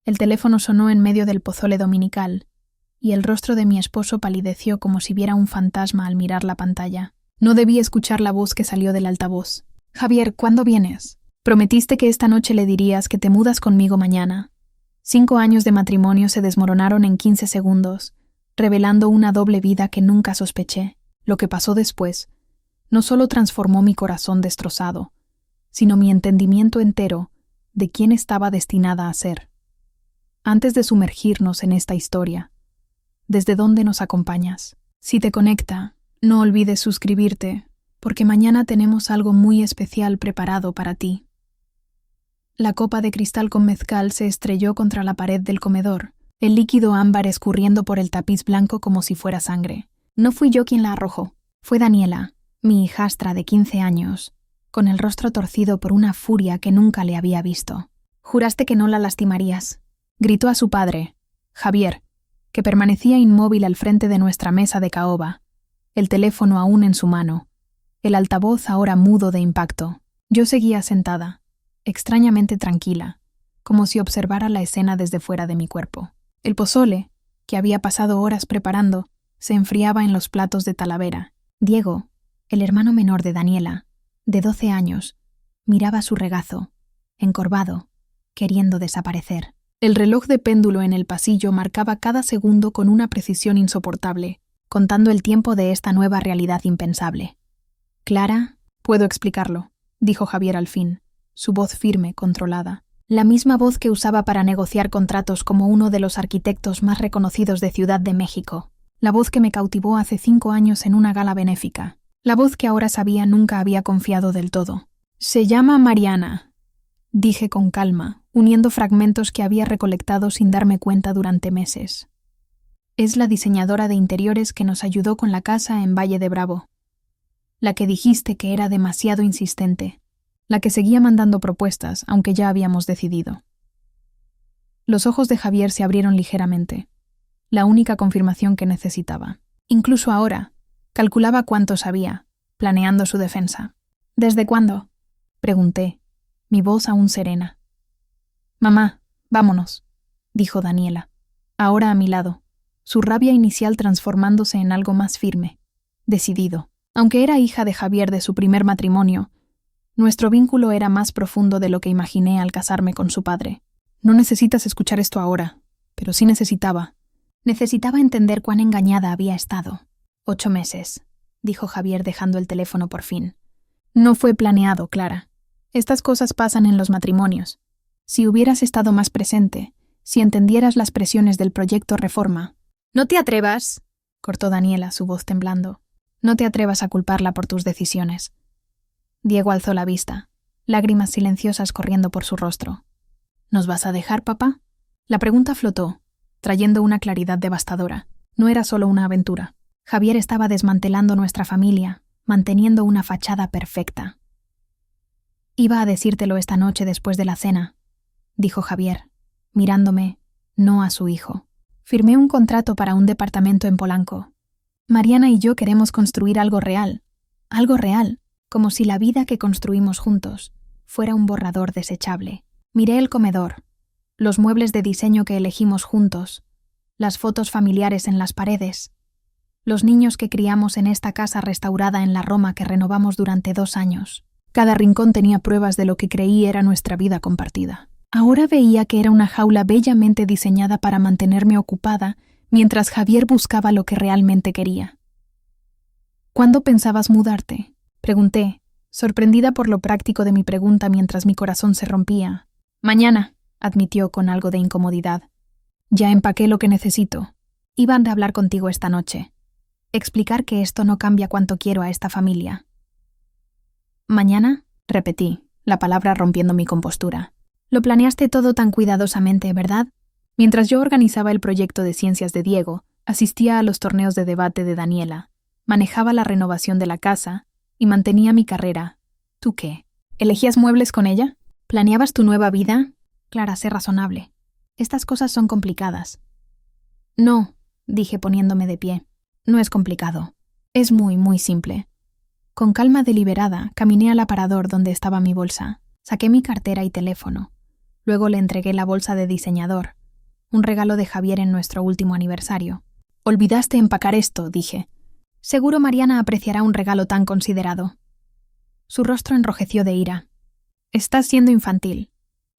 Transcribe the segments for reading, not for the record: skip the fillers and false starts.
El teléfono sonó en medio del pozole dominical, y el rostro de mi esposo palideció como si viera un fantasma al mirar la pantalla. No debí escuchar la voz que salió del altavoz. «Javier, ¿cuándo vienes? Prometiste que esta noche le dirías que te mudas conmigo mañana». 5 años de matrimonio se desmoronaron en 15 segundos, revelando una doble vida que nunca sospeché. Lo que pasó después no solo transformó mi corazón destrozado, sino mi entendimiento entero de quién estaba destinada a ser. Antes de sumergirnos en esta historia, ¿desde dónde nos acompañas? Si te conecta, no olvides suscribirte, porque mañana tenemos algo muy especial preparado para ti. La copa de cristal con mezcal se estrelló contra la pared del comedor, el líquido ámbar escurriendo por el tapiz blanco como si fuera sangre. No fui yo quien la arrojó, fue Daniela, mi hijastra de 15 años, con el rostro torcido por una furia que nunca le había visto. «Juraste que no la lastimarías», gritó a su padre, Javier, que permanecía inmóvil al frente de nuestra mesa de caoba, el teléfono aún en su mano, el altavoz ahora mudo de impacto. Yo seguía sentada, extrañamente tranquila, como si observara la escena desde fuera de mi cuerpo. El pozole, que había pasado horas preparando, se enfriaba en los platos de Talavera. Diego, el hermano menor de Daniela, de 12 años, miraba su regazo, encorvado, queriendo desaparecer. El reloj de péndulo en el pasillo marcaba cada segundo con una precisión insoportable, contando el tiempo de esta nueva realidad impensable. «Clara, puedo explicarlo», dijo Javier al fin, su voz firme, controlada. La misma voz que usaba para negociar contratos como uno de los arquitectos más reconocidos de Ciudad de México. La voz que me cautivó hace 5 años en una gala benéfica. La voz que ahora sabía nunca había confiado del todo. «Se llama Mariana», dije con calma, uniendo fragmentos que había recolectado sin darme cuenta durante meses. «Es la diseñadora de interiores que nos ayudó con la casa en Valle de Bravo. La que dijiste que era demasiado insistente. La que seguía mandando propuestas, aunque ya habíamos decidido». Los ojos de Javier se abrieron ligeramente. La única confirmación que necesitaba. Incluso ahora, calculaba cuánto sabía, planeando su defensa. «¿Desde cuándo?», pregunté, mi voz aún serena. «Mamá, vámonos», dijo Daniela, ahora a mi lado, su rabia inicial transformándose en algo más firme, decidido. Aunque era hija de Javier de su primer matrimonio, nuestro vínculo era más profundo de lo que imaginé al casarme con su padre. «No necesitas escuchar esto ahora, pero sí necesitaba». Necesitaba entender cuán engañada había estado. 8 meses, dijo Javier dejando el teléfono por fin. «No fue planeado, Clara. Estas cosas pasan en los matrimonios. Si hubieras estado más presente, si entendieras las presiones del proyecto Reforma». «No te atrevas», cortó Daniela, su voz temblando. «No te atrevas a culparla por tus decisiones». Diego alzó la vista, lágrimas silenciosas corriendo por su rostro. «¿Nos vas a dejar, papá?». La pregunta flotó, trayendo una claridad devastadora. No era solo una aventura. Javier estaba desmantelando nuestra familia, manteniendo una fachada perfecta. «Iba a decírtelo esta noche después de la cena», dijo Javier, mirándome, no a su hijo. «Firmé un contrato para un departamento en Polanco. Mariana y yo queremos construir algo real, como si la vida que construimos juntos fuera un borrador desechable. Miré el comedor, los muebles de diseño que elegimos juntos, las fotos familiares en las paredes, los niños que criamos en esta casa restaurada en la Roma que renovamos durante 2 años. Cada rincón tenía pruebas de lo que creí era nuestra vida compartida. Ahora veía que era una jaula bellamente diseñada para mantenerme ocupada mientras Javier buscaba lo que realmente quería. «¿Cuándo pensabas mudarte?», pregunté, sorprendida por lo práctico de mi pregunta mientras mi corazón se rompía. «Mañana», admitió con algo de incomodidad. «Ya empaqué lo que necesito. Iban a hablar contigo esta noche. Explicar que esto no cambia cuánto quiero a esta familia». «¿Mañana?», repetí, la palabra rompiendo mi compostura. «Lo planeaste todo tan cuidadosamente, ¿verdad?». Mientras yo organizaba el proyecto de ciencias de Diego, asistía a los torneos de debate de Daniela, manejaba la renovación de la casa y mantenía mi carrera. ¿Tú qué? ¿Elegías muebles con ella? ¿Planeabas tu nueva vida? Clara, sé razonable. Estas cosas son complicadas». «No», dije poniéndome de pie. «No es complicado. Es muy, muy simple». Con calma deliberada, caminé al aparador donde estaba mi bolsa. Saqué mi cartera y teléfono. Luego le entregué la bolsa de diseñador, un regalo de Javier en nuestro último aniversario. Olvidaste empacar esto, dije. Seguro Mariana apreciará un regalo tan considerado. Su rostro enrojeció de ira. Estás siendo infantil.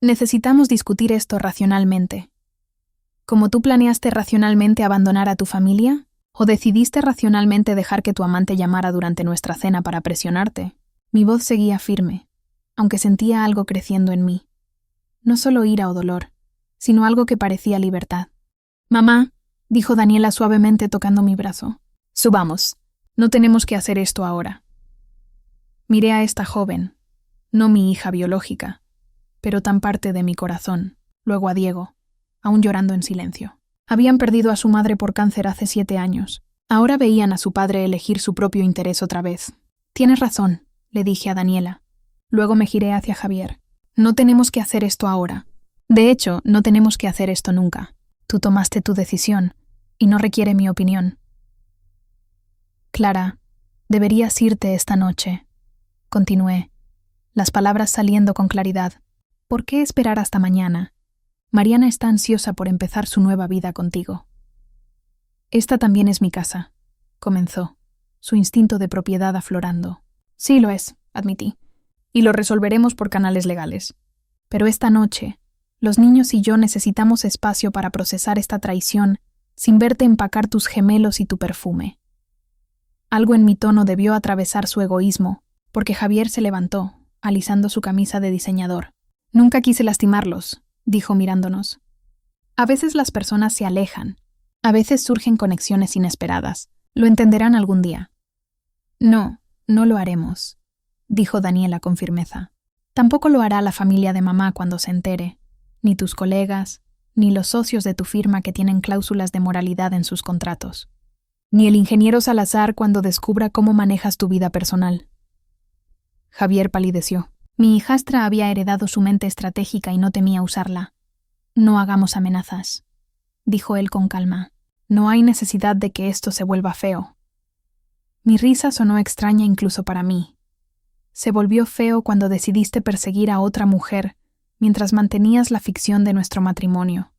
Necesitamos discutir esto racionalmente. ¿Cómo tú planeaste racionalmente abandonar a tu familia? ¿O decidiste racionalmente dejar que tu amante llamara durante nuestra cena para presionarte? Mi voz seguía firme, aunque sentía algo creciendo en mí. No solo ira o dolor, sino algo que parecía libertad. «Mamá», dijo Daniela suavemente tocando mi brazo. «Subamos. No tenemos que hacer esto ahora». Miré a esta joven, no mi hija biológica, pero tan parte de mi corazón, luego a Diego, aún llorando en silencio. Habían perdido a su madre por cáncer hace 7 años. Ahora veían a su padre elegir su propio interés otra vez. «Tienes razón», le dije a Daniela. Luego me giré hacia Javier. «No tenemos que hacer esto ahora. De hecho, no tenemos que hacer esto nunca. Tú tomaste tu decisión, y no requiere mi opinión». «Clara, deberías irte esta noche», continué, las palabras saliendo con claridad. «¿Por qué esperar hasta mañana? Mariana está ansiosa por empezar su nueva vida contigo». «Esta también es mi casa», comenzó, su instinto de propiedad aflorando. «Sí lo es», admití, «y lo resolveremos por canales legales. Pero esta noche, los niños y yo necesitamos espacio para procesar esta traición sin verte empacar tus gemelos y tu perfume». Algo en mi tono debió atravesar su egoísmo, porque Javier se levantó, alisando su camisa de diseñador. «Nunca quise lastimarlos», dijo mirándonos. «A veces las personas se alejan, a veces surgen conexiones inesperadas. Lo entenderán algún día». «No, no lo haremos», dijo Daniela con firmeza. «Tampoco lo hará la familia de mamá cuando se entere, ni tus colegas, ni los socios de tu firma que tienen cláusulas de moralidad en sus contratos, ni el ingeniero Salazar cuando descubra cómo manejas tu vida personal». Javier palideció. Mi hijastra había heredado su mente estratégica y no temía usarla. «No hagamos amenazas», dijo él con calma. «No hay necesidad de que esto se vuelva feo». Mi risa sonó extraña incluso para mí. Se volvió feo cuando decidiste perseguir a otra mujer mientras mantenías la ficción de nuestro matrimonio.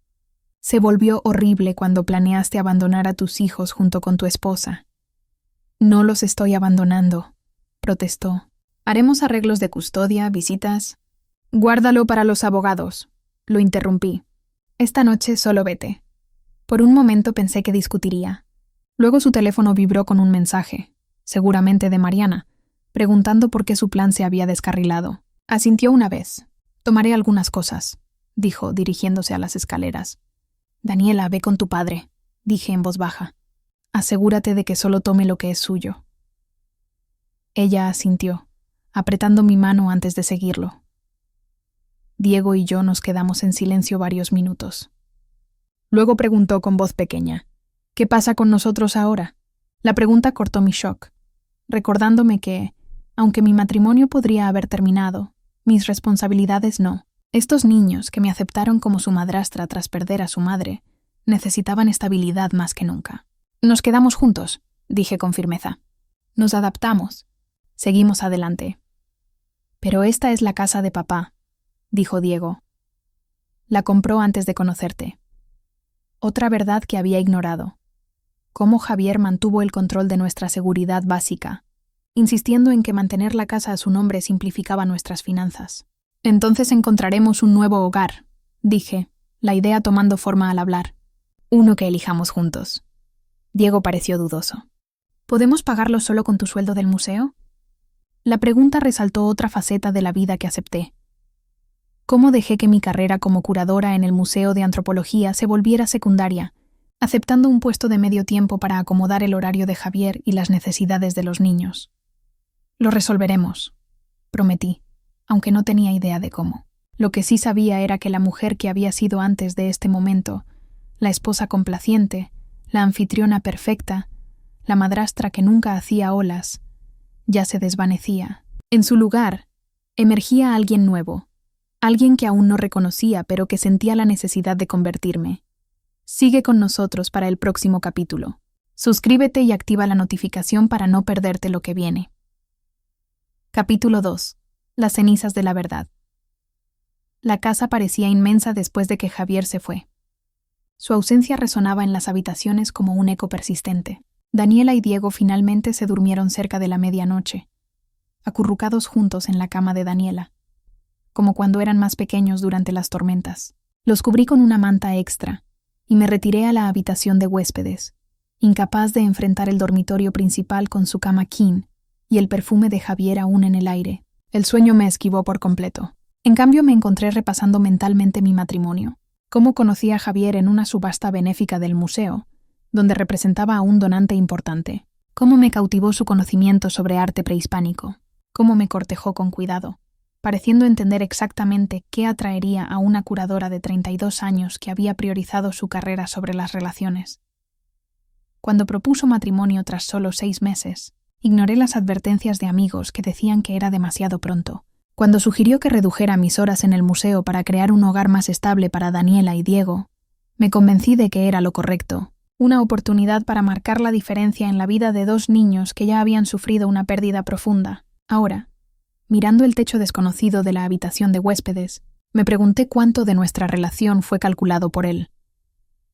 Se volvió horrible cuando planeaste abandonar a tus hijos junto con tu esposa. «No los estoy abandonando», protestó. «Haremos arreglos de custodia, visitas». «Guárdalo para los abogados», lo interrumpí. «Esta noche solo vete». Por un momento pensé que discutiría. Luego su teléfono vibró con un mensaje, seguramente de Mariana, preguntando por qué su plan se había descarrilado. Asintió una vez. «Tomaré algunas cosas», dijo, dirigiéndose a las escaleras. «Daniela, ve con tu padre», dije en voz baja. «Asegúrate de que solo tome lo que es suyo». Ella asintió, apretando mi mano antes de seguirlo. Diego y yo nos quedamos en silencio varios minutos. Luego preguntó con voz pequeña: «¿Qué pasa con nosotros ahora?». La pregunta cortó mi shock, recordándome que, aunque mi matrimonio podría haber terminado, mis responsabilidades no. Estos niños, que me aceptaron como su madrastra tras perder a su madre, necesitaban estabilidad más que nunca. «Nos quedamos juntos», dije con firmeza. «Nos adaptamos. Seguimos adelante». «Pero esta es la casa de papá», dijo Diego. «La compró antes de conocerte». Otra verdad que había ignorado. Cómo Javier mantuvo el control de nuestra seguridad básica, insistiendo en que mantener la casa a su nombre simplificaba nuestras finanzas. «Entonces encontraremos un nuevo hogar», dije, la idea tomando forma al hablar. «Uno que elijamos juntos». Diego pareció dudoso. «¿Podemos pagarlo solo con tu sueldo del museo?». La pregunta resaltó otra faceta de la vida que acepté. ¿Cómo dejé que mi carrera como curadora en el Museo de Antropología se volviera secundaria, aceptando un puesto de medio tiempo para acomodar el horario de Javier y las necesidades de los niños? «Lo resolveremos», prometí, aunque no tenía idea de cómo. Lo que sí sabía era que la mujer que había sido antes de este momento, la esposa complaciente, la anfitriona perfecta, la madrastra que nunca hacía olas, ya se desvanecía. En su lugar, emergía alguien nuevo, alguien que aún no reconocía pero que sentía la necesidad de convertirme. Sigue con nosotros para el próximo capítulo. Suscríbete y activa la notificación para no perderte lo que viene. Capítulo 2. Las cenizas de la verdad. La casa parecía inmensa después de que Javier se fue. Su ausencia resonaba en las habitaciones como un eco persistente. Daniela y Diego finalmente se durmieron cerca de la medianoche, acurrucados juntos en la cama de Daniela, como cuando eran más pequeños durante las tormentas. Los cubrí con una manta extra y me retiré a la habitación de huéspedes, incapaz de enfrentar el dormitorio principal con su cama king y el perfume de Javier aún en el aire. El sueño me esquivó por completo. En cambio, me encontré repasando mentalmente mi matrimonio, cómo conocí a Javier en una subasta benéfica del museo, donde representaba a un donante importante, cómo me cautivó su conocimiento sobre arte prehispánico, cómo me cortejó con cuidado, pareciendo entender exactamente qué atraería a una curadora de 32 años que había priorizado su carrera sobre las relaciones. Cuando propuso matrimonio tras solo 6 meses, ignoré las advertencias de amigos que decían que era demasiado pronto. Cuando sugirió que redujera mis horas en el museo para crear un hogar más estable para Daniela y Diego, me convencí de que era lo correcto, una oportunidad para marcar la diferencia en la vida de 2 niños que ya habían sufrido una pérdida profunda. Ahora, mirando el techo desconocido de la habitación de huéspedes, me pregunté cuánto de nuestra relación fue calculado por él.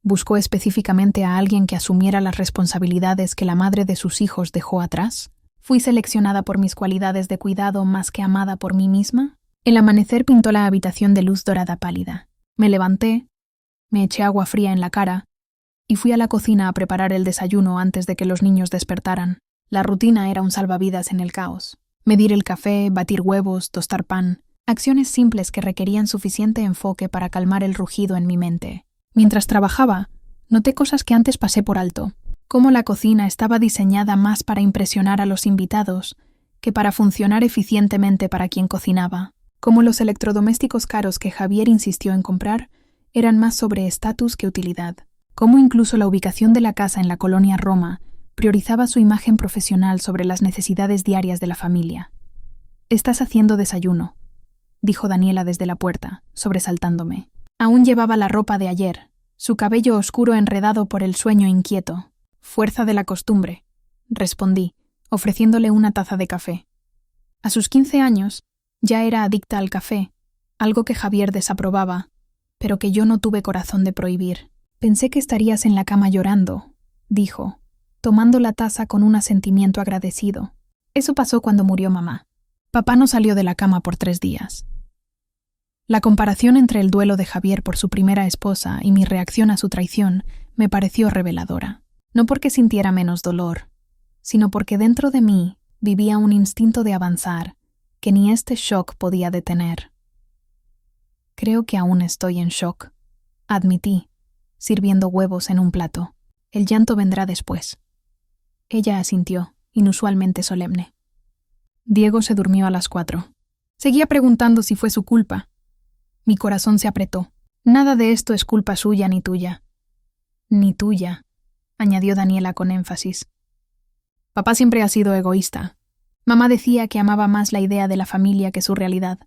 ¿Buscó específicamente a alguien que asumiera las responsabilidades que la madre de sus hijos dejó atrás? ¿Fui seleccionada por mis cualidades de cuidado más que amada por mí misma? El amanecer pintó la habitación de luz dorada pálida. Me levanté, me eché agua fría en la cara y fui a la cocina a preparar el desayuno antes de que los niños despertaran. La rutina era un salvavidas en el caos. Medir el café, batir huevos, tostar pan, acciones simples que requerían suficiente enfoque para calmar el rugido en mi mente. Mientras trabajaba, noté cosas que antes pasé por alto. Cómo la cocina estaba diseñada más para impresionar a los invitados que para funcionar eficientemente para quien cocinaba. Cómo los electrodomésticos caros que Javier insistió en comprar eran más sobre estatus que utilidad. Cómo incluso la ubicación de la casa en la colonia Roma priorizaba su imagen profesional sobre las necesidades diarias de la familia. «Estás haciendo desayuno», dijo Daniela desde la puerta, sobresaltándome. Aún llevaba la ropa de ayer, su cabello oscuro enredado por el sueño inquieto. «Fuerza de la costumbre», respondí, ofreciéndole una taza de café. A sus 15 años, ya era adicta al café, algo que Javier desaprobaba, pero que yo no tuve corazón de prohibir. «Pensé que estarías en la cama llorando», dijo, tomando la taza con un asentimiento agradecido. Eso pasó cuando murió mamá. Papá no salió de la cama por 3 días. La comparación entre el duelo de Javier por su primera esposa y mi reacción a su traición me pareció reveladora. No porque sintiera menos dolor, sino porque dentro de mí vivía un instinto de avanzar que ni este shock podía detener. «Creo que aún estoy en shock», admití, sirviendo huevos en un plato. «El llanto vendrá después». Ella asintió, inusualmente solemne. Diego se durmió a las 4. Seguía preguntando si fue su culpa. Mi corazón se apretó. «Nada de esto es culpa suya ni tuya». «Ni tuya», añadió Daniela con énfasis. «Papá siempre ha sido egoísta. Mamá decía que amaba más la idea de la familia que su realidad».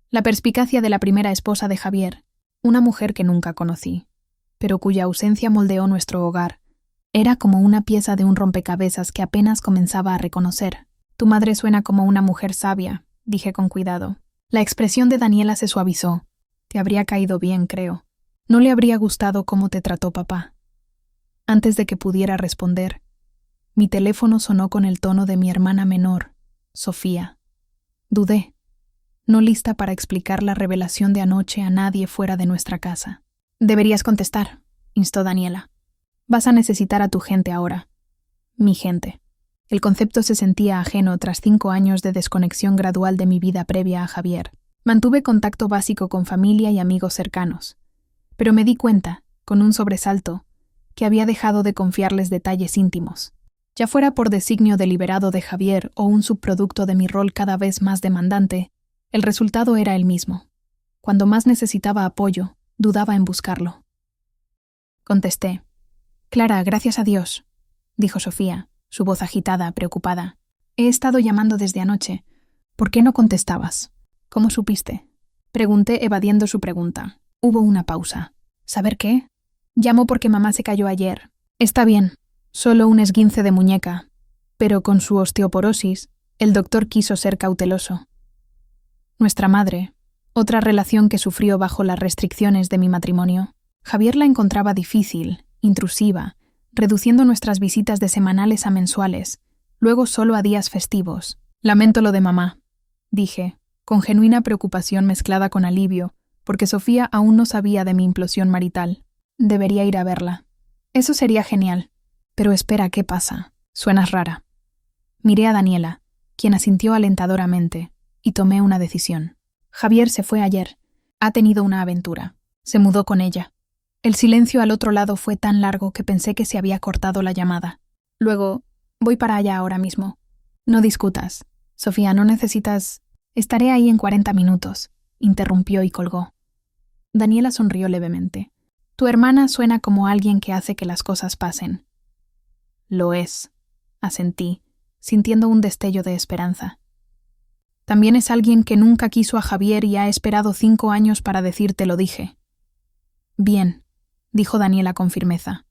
La perspicacia de la primera esposa de Javier, una mujer que nunca conocí, pero cuya ausencia moldeó nuestro hogar, era como una pieza de un rompecabezas que apenas comenzaba a reconocer. «Tu madre suena como una mujer sabia», dije con cuidado. La expresión de Daniela se suavizó. «Te habría caído bien, creo. No le habría gustado cómo te trató papá». Antes de que pudiera responder, mi teléfono sonó con el tono de mi hermana menor, Sofía. Dudé, no lista para explicar la revelación de anoche a nadie fuera de nuestra casa. «Deberías contestar», instó Daniela. «Vas a necesitar a tu gente ahora». Mi gente. El concepto se sentía ajeno tras 5 años de desconexión gradual de mi vida previa a Javier. Mantuve contacto básico con familia y amigos cercanos, pero me di cuenta, con un sobresalto, que había dejado de confiarles detalles íntimos. Ya fuera por designio deliberado de Javier o un subproducto de mi rol cada vez más demandante, el resultado era el mismo. Cuando más necesitaba apoyo, dudaba en buscarlo. Contesté. «Clara, gracias a Dios», dijo Sofía, su voz agitada, preocupada. «He estado llamando desde anoche. ¿Por qué no contestabas?» «¿Cómo supiste?», pregunté evadiendo su pregunta. Hubo una pausa. «¿Saber qué? Llamo porque mamá se cayó ayer. Está bien, solo un esguince de muñeca, pero con su osteoporosis, el doctor quiso ser cauteloso. Nuestra madre, otra relación que sufrió bajo las restricciones de mi matrimonio. Javier la encontraba difícil, intrusiva, reduciendo nuestras visitas de semanales a mensuales, luego solo a días festivos. Lamento lo de mamá, dije, con genuina preocupación mezclada con alivio, porque Sofía aún no sabía de mi implosión marital. Debería ir a verla. Eso sería genial. Pero espera, ¿qué pasa? Suenas rara. Miré a Daniela, quien asintió alentadoramente, y tomé una decisión. Javier se fue ayer. Ha tenido una aventura. Se mudó con ella. El silencio al otro lado fue tan largo que pensé que se había cortado la llamada. Luego, voy para allá ahora mismo. No discutas. Sofía, no necesitas... Estaré ahí en 40 minutos, interrumpió y colgó. Daniela sonrió levemente. Tu hermana suena como alguien que hace que las cosas pasen. Lo es, asentí, sintiendo un destello de esperanza. También es alguien que nunca quiso a Javier y ha esperado 5 años para decirte lo dije. Bien, dijo Daniela con firmeza.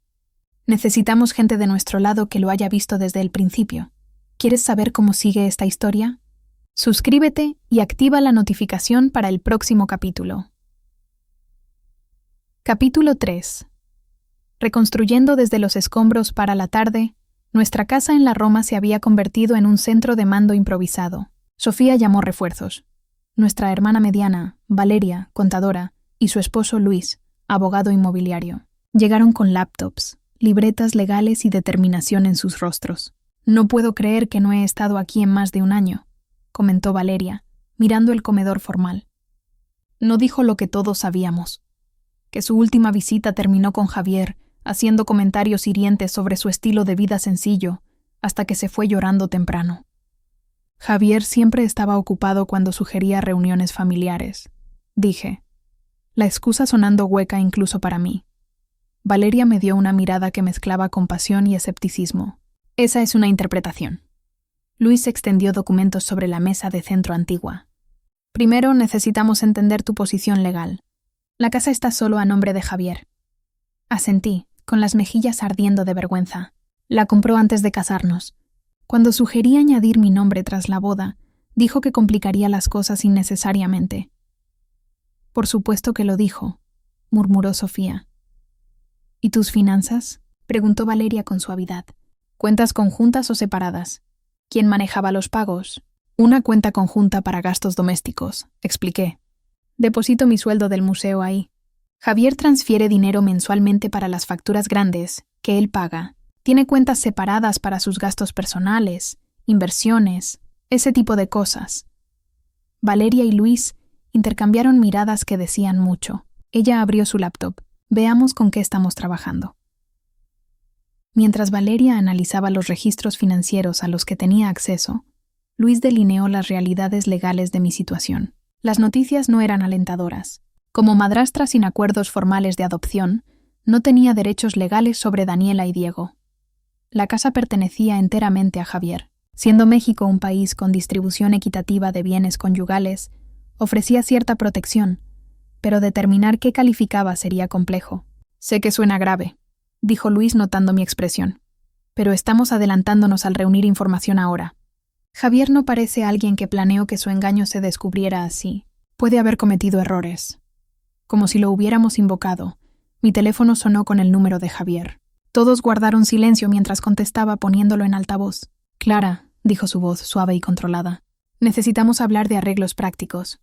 Necesitamos gente de nuestro lado que lo haya visto desde el principio. ¿Quieres saber cómo sigue esta historia? Suscríbete y activa la notificación para el próximo capítulo. Capítulo 3. Reconstruyendo desde los escombros para la tarde, nuestra casa en la Roma se había convertido en un centro de mando improvisado. Sofía llamó refuerzos. Nuestra hermana mediana, Valeria, contadora, y su esposo Luis, abogado inmobiliario. Llegaron con laptops, libretas legales y determinación en sus rostros. No puedo creer que no he estado aquí en más de un año, comentó Valeria, mirando el comedor formal. No dijo lo que todos sabíamos, que su última visita terminó con Javier, haciendo comentarios hirientes sobre su estilo de vida sencillo, hasta que se fue llorando temprano. Javier siempre estaba ocupado cuando sugería reuniones familiares, dije, la excusa sonando hueca incluso para mí. Valeria me dio una mirada que mezclaba compasión y escepticismo. Esa es una interpretación. Luis extendió documentos sobre la mesa de centro antigua. Primero necesitamos entender tu posición legal. La casa está solo a nombre de Javier. Asentí, con las mejillas ardiendo de vergüenza. La compró antes de casarnos. Cuando sugerí añadir mi nombre tras la boda, dijo que complicaría las cosas innecesariamente. Por supuesto que lo dijo, murmuró Sofía. ¿Y tus finanzas? Preguntó Valeria con suavidad. ¿Cuentas conjuntas o separadas? ¿Quién manejaba los pagos? Una cuenta conjunta para gastos domésticos, expliqué. Deposito mi sueldo del museo ahí. Javier transfiere dinero mensualmente para las facturas grandes, que él paga. Tiene cuentas separadas para sus gastos personales, inversiones, ese tipo de cosas. Valeria y Luis intercambiaron miradas que decían mucho. Ella abrió su laptop. Veamos con qué estamos trabajando. Mientras Valeria analizaba los registros financieros a los que tenía acceso, Luis delineó las realidades legales de mi situación. Las noticias no eran alentadoras. Como madrastra sin acuerdos formales de adopción, no tenía derechos legales sobre Daniela y Diego. La casa pertenecía enteramente a Javier. Siendo México un país con distribución equitativa de bienes conyugales, ofrecía cierta protección, pero determinar qué calificaba sería complejo. Sé que suena grave, dijo Luis notando mi expresión, pero estamos adelantándonos al reunir información ahora. Javier no parece alguien que planeó que su engaño se descubriera así. Puede haber cometido errores. Como si lo hubiéramos invocado, mi teléfono sonó con el número de Javier. Todos guardaron silencio mientras contestaba poniéndolo en altavoz. Clara, dijo su voz suave y controlada. Necesitamos hablar de arreglos prácticos.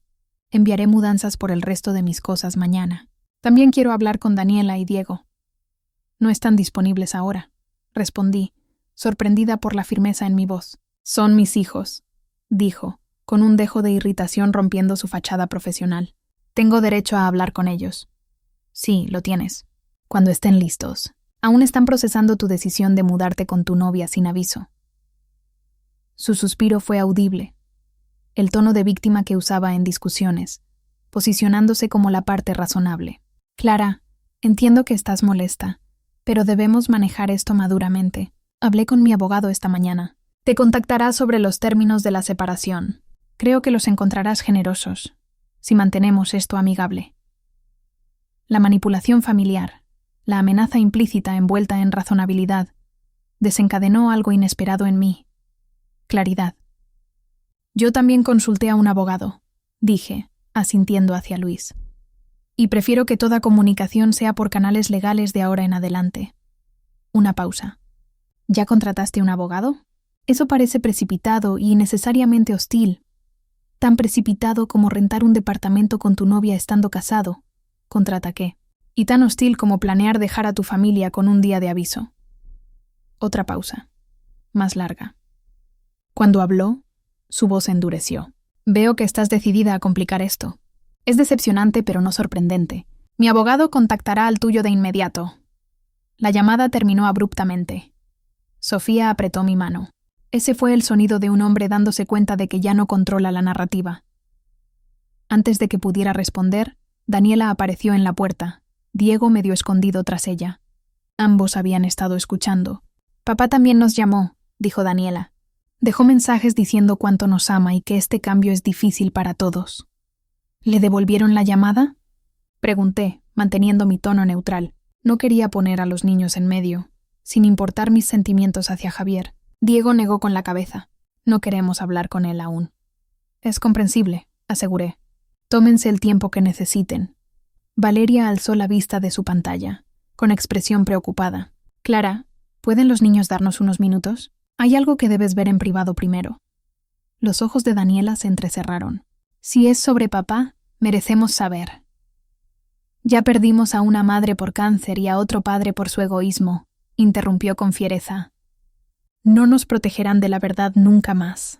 Enviaré mudanzas por el resto de mis cosas mañana. También quiero hablar con Daniela y Diego. No están disponibles ahora, respondí, sorprendida por la firmeza en mi voz. Son mis hijos, dijo, con un dejo de irritación rompiendo su fachada profesional. Tengo derecho a hablar con ellos. Sí, lo tienes. Cuando estén listos. Aún están procesando tu decisión de mudarte con tu novia sin aviso. Su suspiro fue audible, el tono de víctima que usaba en discusiones, posicionándose como la parte razonable. Clara, entiendo que estás molesta, pero debemos manejar esto maduramente. Hablé con mi abogado esta mañana. Te contactará sobre los términos de la separación. Creo que los encontrarás generosos, si mantenemos esto amigable. La manipulación familiar, la amenaza implícita envuelta en razonabilidad, desencadenó algo inesperado en mí. Claridad. Yo también consulté a un abogado, dije, asintiendo hacia Luis. y prefiero que toda comunicación sea por canales legales de ahora en adelante. Una pausa. ¿Ya contrataste un abogado? Eso parece precipitado y innecesariamente hostil. Tan precipitado como rentar un departamento con tu novia estando casado. Contraataqué. Y tan hostil como planear dejar a tu familia con un día de aviso. Otra pausa. Más larga. Cuando habló, su voz se endureció. Veo que estás decidida a complicar esto. Es decepcionante pero no sorprendente. Mi abogado contactará al tuyo de inmediato. La llamada terminó abruptamente. Sofía apretó mi mano. Ese fue el sonido de un hombre dándose cuenta de que ya no controla la narrativa. Antes de que pudiera responder, Daniela apareció en la puerta, Diego medio escondido tras ella. Ambos habían estado escuchando. Papá también nos llamó, dijo Daniela. Dejó mensajes diciendo cuánto nos ama y que este cambio es difícil para todos. ¿Le devolvieron la llamada? Pregunté, manteniendo mi tono neutral. No quería poner a los niños en medio, sin importar mis sentimientos hacia Javier. Diego negó con la cabeza. No queremos hablar con él aún. Es comprensible, aseguré. Tómense el tiempo que necesiten. Valeria alzó la vista de su pantalla, con expresión preocupada. Clara, ¿pueden los niños darnos unos minutos? Hay algo que debes ver en privado primero. Los ojos de Daniela se entrecerraron. Si es sobre papá, merecemos saber. Ya perdimos a una madre por cáncer y a otro padre por su egoísmo, interrumpió con fiereza. No nos protegerán de la verdad nunca más.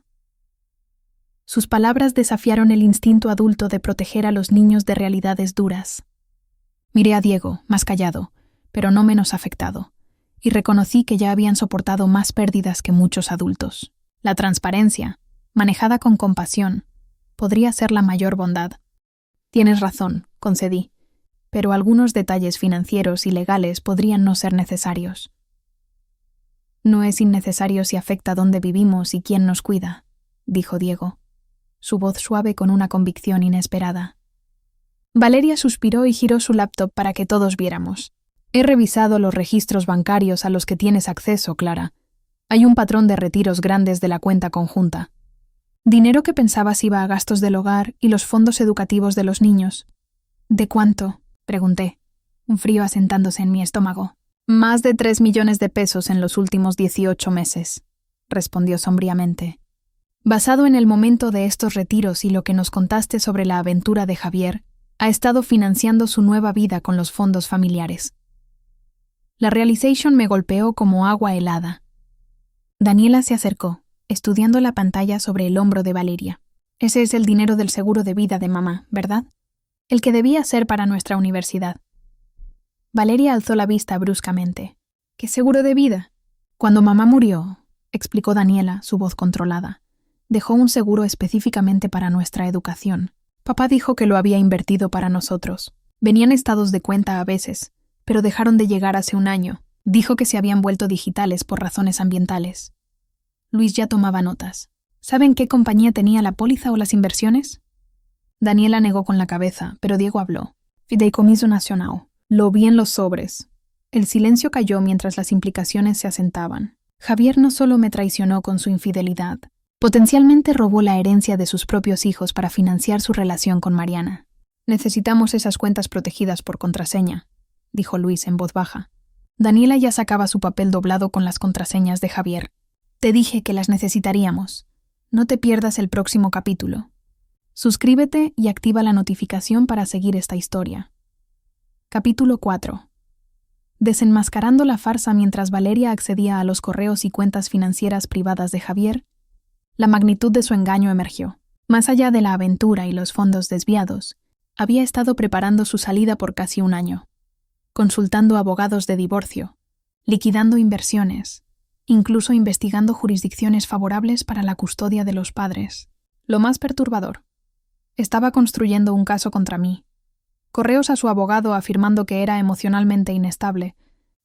Sus palabras desafiaron el instinto adulto de proteger a los niños de realidades duras. Miré a Diego, más callado, pero no menos afectado, y reconocí que ya habían soportado más pérdidas que muchos adultos. La transparencia, manejada con compasión, podría ser la mayor bondad. Tienes razón, concedí, pero algunos detalles financieros y legales podrían no ser necesarios. No es innecesario si afecta dónde vivimos y quién nos cuida, dijo Diego, su voz suave con una convicción inesperada. Valeria suspiró y giró su laptop para que todos viéramos. He revisado los registros bancarios a los que tienes acceso, Clara. Hay un patrón de retiros grandes de la cuenta conjunta. Dinero que pensabas iba a gastos del hogar y los fondos educativos de los niños. ¿De cuánto?, pregunté, un frío asentándose en mi estómago. Más de 3 millones de pesos en los últimos 18 meses, respondió sombríamente. Basado en el momento de estos retiros y lo que nos contaste sobre la aventura de Javier, ha estado financiando su nueva vida con los fondos familiares. La realization me golpeó como agua helada. Daniela se acercó, estudiando la pantalla sobre el hombro de Valeria. Ese es el dinero del seguro de vida de mamá, ¿verdad? El que debía ser para nuestra universidad. Valeria alzó la vista bruscamente. ¿Qué seguro de vida? Cuando mamá murió, explicó Daniela, su voz controlada, dejó un seguro específicamente para nuestra educación. Papá dijo que lo había invertido para nosotros. Venían estados de cuenta a veces, pero dejaron de llegar hace un año. Dijo que se habían vuelto digitales por razones ambientales. Luis ya tomaba notas. ¿Saben qué compañía tenía la póliza o las inversiones? Daniela negó con la cabeza, pero Diego habló. Fideicomiso Nacional. Lo vi en los sobres. El silencio cayó mientras las implicaciones se asentaban. Javier no solo me traicionó con su infidelidad, potencialmente robó la herencia de sus propios hijos para financiar su relación con Mariana. Necesitamos esas cuentas protegidas por contraseña, dijo Luis en voz baja. Daniela ya sacaba su papel doblado con las contraseñas de Javier. Te dije que las necesitaríamos. No te pierdas el próximo capítulo. Suscríbete y activa la notificación para seguir esta historia. Capítulo 4. Desenmascarando la farsa mientras Valeria accedía a los correos y cuentas financieras privadas de Javier, la magnitud de su engaño emergió. Más allá de la aventura y los fondos desviados, había estado preparando su salida por casi un año, consultando abogados de divorcio, liquidando inversiones, incluso investigando jurisdicciones favorables para la custodia de los padres. Lo más perturbador, estaba construyendo un caso contra mí. Correos a su abogado afirmando que era emocionalmente inestable,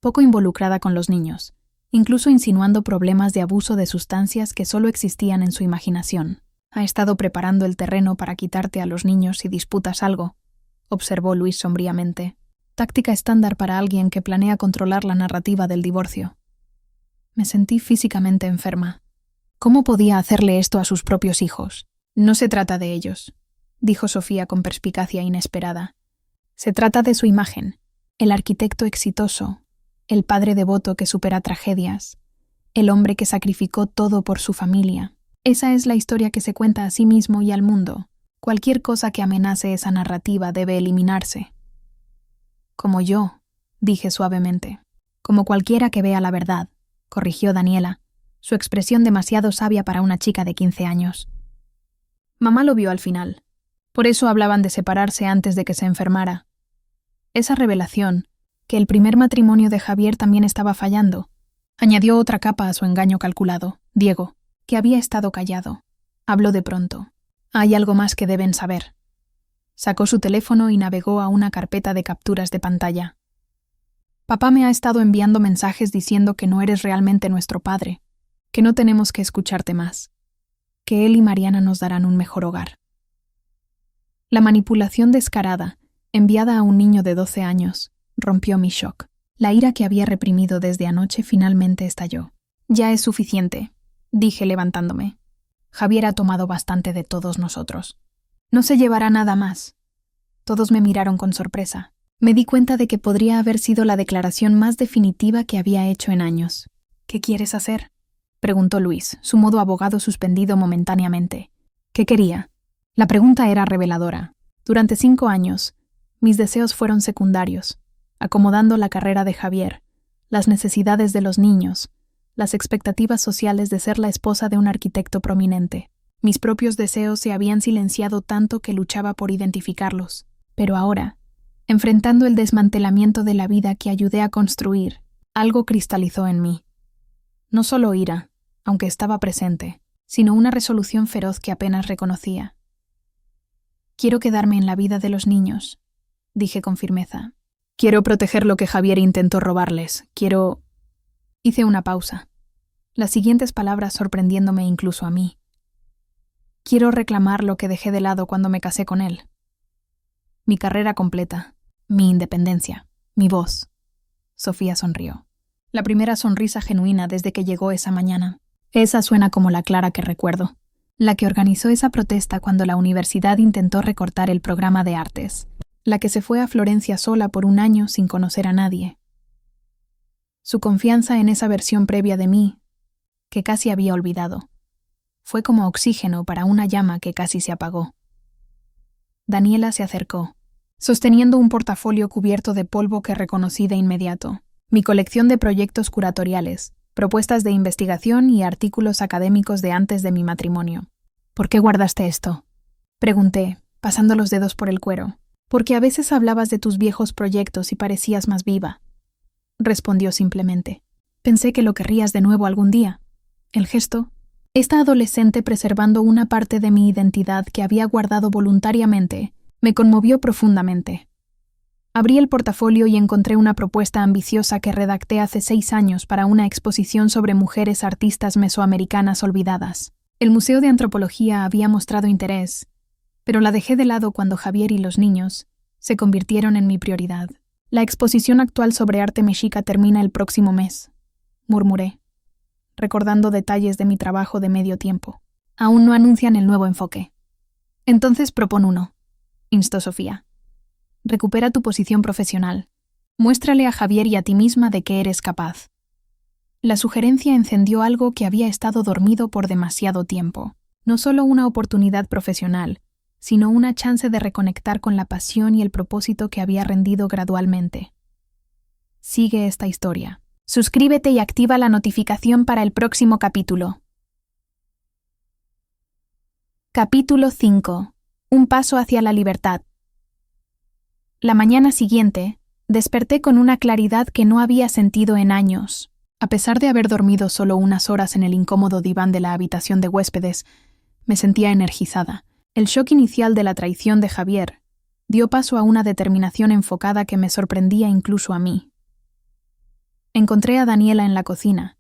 poco involucrada con los niños, incluso insinuando problemas de abuso de sustancias que solo existían en su imaginación. Ha estado preparando el terreno para quitarte a los niños si disputas algo, observó Luis sombríamente. Táctica estándar para alguien que planea controlar la narrativa del divorcio. Me sentí físicamente enferma. ¿Cómo podía hacerle esto a sus propios hijos? No se trata de ellos, dijo Sofía con perspicacia inesperada. Se trata de su imagen, el arquitecto exitoso, el padre devoto que supera tragedias, el hombre que sacrificó todo por su familia. Esa es la historia que se cuenta a sí mismo y al mundo. Cualquier cosa que amenace esa narrativa debe eliminarse. Como yo, dije suavemente. Como cualquiera que vea la verdad, corrigió Daniela, su expresión demasiado sabia para una chica de 15 años. Mamá lo vio al final. Por eso hablaban de separarse antes de que se enfermara. Esa revelación, que el primer matrimonio de Javier también estaba fallando, añadió otra capa a su engaño calculado. Diego, que había estado callado, habló de pronto. Hay algo más que deben saber. Sacó su teléfono y navegó a una carpeta de capturas de pantalla. Papá me ha estado enviando mensajes diciendo que no eres realmente nuestro padre, que no tenemos que escucharte más, que él y Mariana nos darán un mejor hogar. La manipulación descarada, enviada a un niño de 12 años, rompió mi shock. La ira que había reprimido desde anoche finalmente estalló. Ya es suficiente, dije levantándome. Javier ha tomado bastante de todos nosotros. No se llevará nada más. Todos me miraron con sorpresa. Me di cuenta de que podría haber sido la declaración más definitiva que había hecho en años. ¿Qué quieres hacer?, preguntó Luis, su modo abogado suspendido momentáneamente. ¿Qué quería? La pregunta era reveladora. Durante 5 años, mis deseos fueron secundarios, acomodando la carrera de Javier, las necesidades de los niños, las expectativas sociales de ser la esposa de un arquitecto prominente. Mis propios deseos se habían silenciado tanto que luchaba por identificarlos. Pero ahora, enfrentando el desmantelamiento de la vida que ayudé a construir, algo cristalizó en mí. No solo ira, aunque estaba presente, sino una resolución feroz que apenas reconocía. Quiero quedarme en la vida de los niños, dije con firmeza. Quiero proteger lo que Javier intentó robarles. Quiero... Hice una pausa. Las siguientes palabras sorprendiéndome incluso a mí. Quiero reclamar lo que dejé de lado cuando me casé con él. Mi carrera completa, mi independencia, mi voz. Sofía sonrió. La primera sonrisa genuina desde que llegó esa mañana. Esa suena como la Clara que recuerdo. La que organizó esa protesta cuando la universidad intentó recortar el programa de artes. La que se fue a Florencia sola por 1 año sin conocer a nadie. Su confianza en esa versión previa de mí, que casi había olvidado, fue como oxígeno para una llama que casi se apagó. Daniela se acercó, sosteniendo un portafolio cubierto de polvo que reconocí de inmediato. Mi colección de proyectos curatoriales, propuestas de investigación y artículos académicos de antes de mi matrimonio. ¿Por qué guardaste esto?, pregunté, pasando los dedos por el cuero. Porque a veces hablabas de tus viejos proyectos y parecías más viva, respondió simplemente. Pensé que lo querrías de nuevo algún día. El gesto, esta adolescente preservando una parte de mi identidad que había guardado voluntariamente, me conmovió profundamente. Abrí el portafolio y encontré una propuesta ambiciosa que redacté hace 6 años para una exposición sobre mujeres artistas mesoamericanas olvidadas. El Museo de Antropología había mostrado interés, pero la dejé de lado cuando Javier y los niños se convirtieron en mi prioridad. La exposición actual sobre arte mexica termina el próximo mes, murmuré, recordando detalles de mi trabajo de medio tiempo. Aún no anuncian el nuevo enfoque. Entonces propon uno, instó Sofía. Recupera tu posición profesional. Muéstrale a Javier y a ti misma de qué eres capaz. La sugerencia encendió algo que había estado dormido por demasiado tiempo. No solo una oportunidad profesional, sino una chance de reconectar con la pasión y el propósito que había rendido gradualmente. Sigue esta historia. Suscríbete y activa la notificación para el próximo capítulo. Capítulo 5. Un paso hacia la libertad. La mañana siguiente, desperté con una claridad que no había sentido en años. A pesar de haber dormido solo unas horas en el incómodo diván de la habitación de huéspedes, me sentía energizada. El shock inicial de la traición de Javier dio paso a una determinación enfocada que me sorprendía incluso a mí. Encontré a Daniela en la cocina,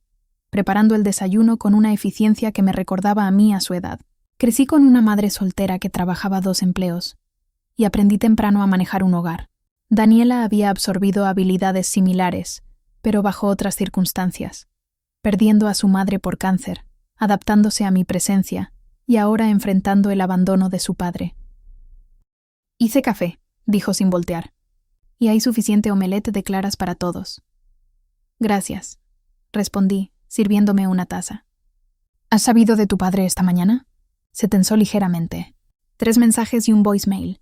preparando el desayuno con una eficiencia que me recordaba a mí a su edad. Crecí con una madre soltera que trabajaba 2 empleos, y aprendí temprano a manejar un hogar. Daniela había absorbido habilidades similares, pero bajo otras circunstancias, perdiendo a su madre por cáncer, adaptándose a mi presencia, y ahora enfrentando el abandono de su padre. Hice café, dijo sin voltear. y hay suficiente omelette de claras para todos. Gracias, respondí, sirviéndome una taza. ¿Has sabido de tu padre esta mañana? Se tensó ligeramente. 3 mensajes y un voicemail.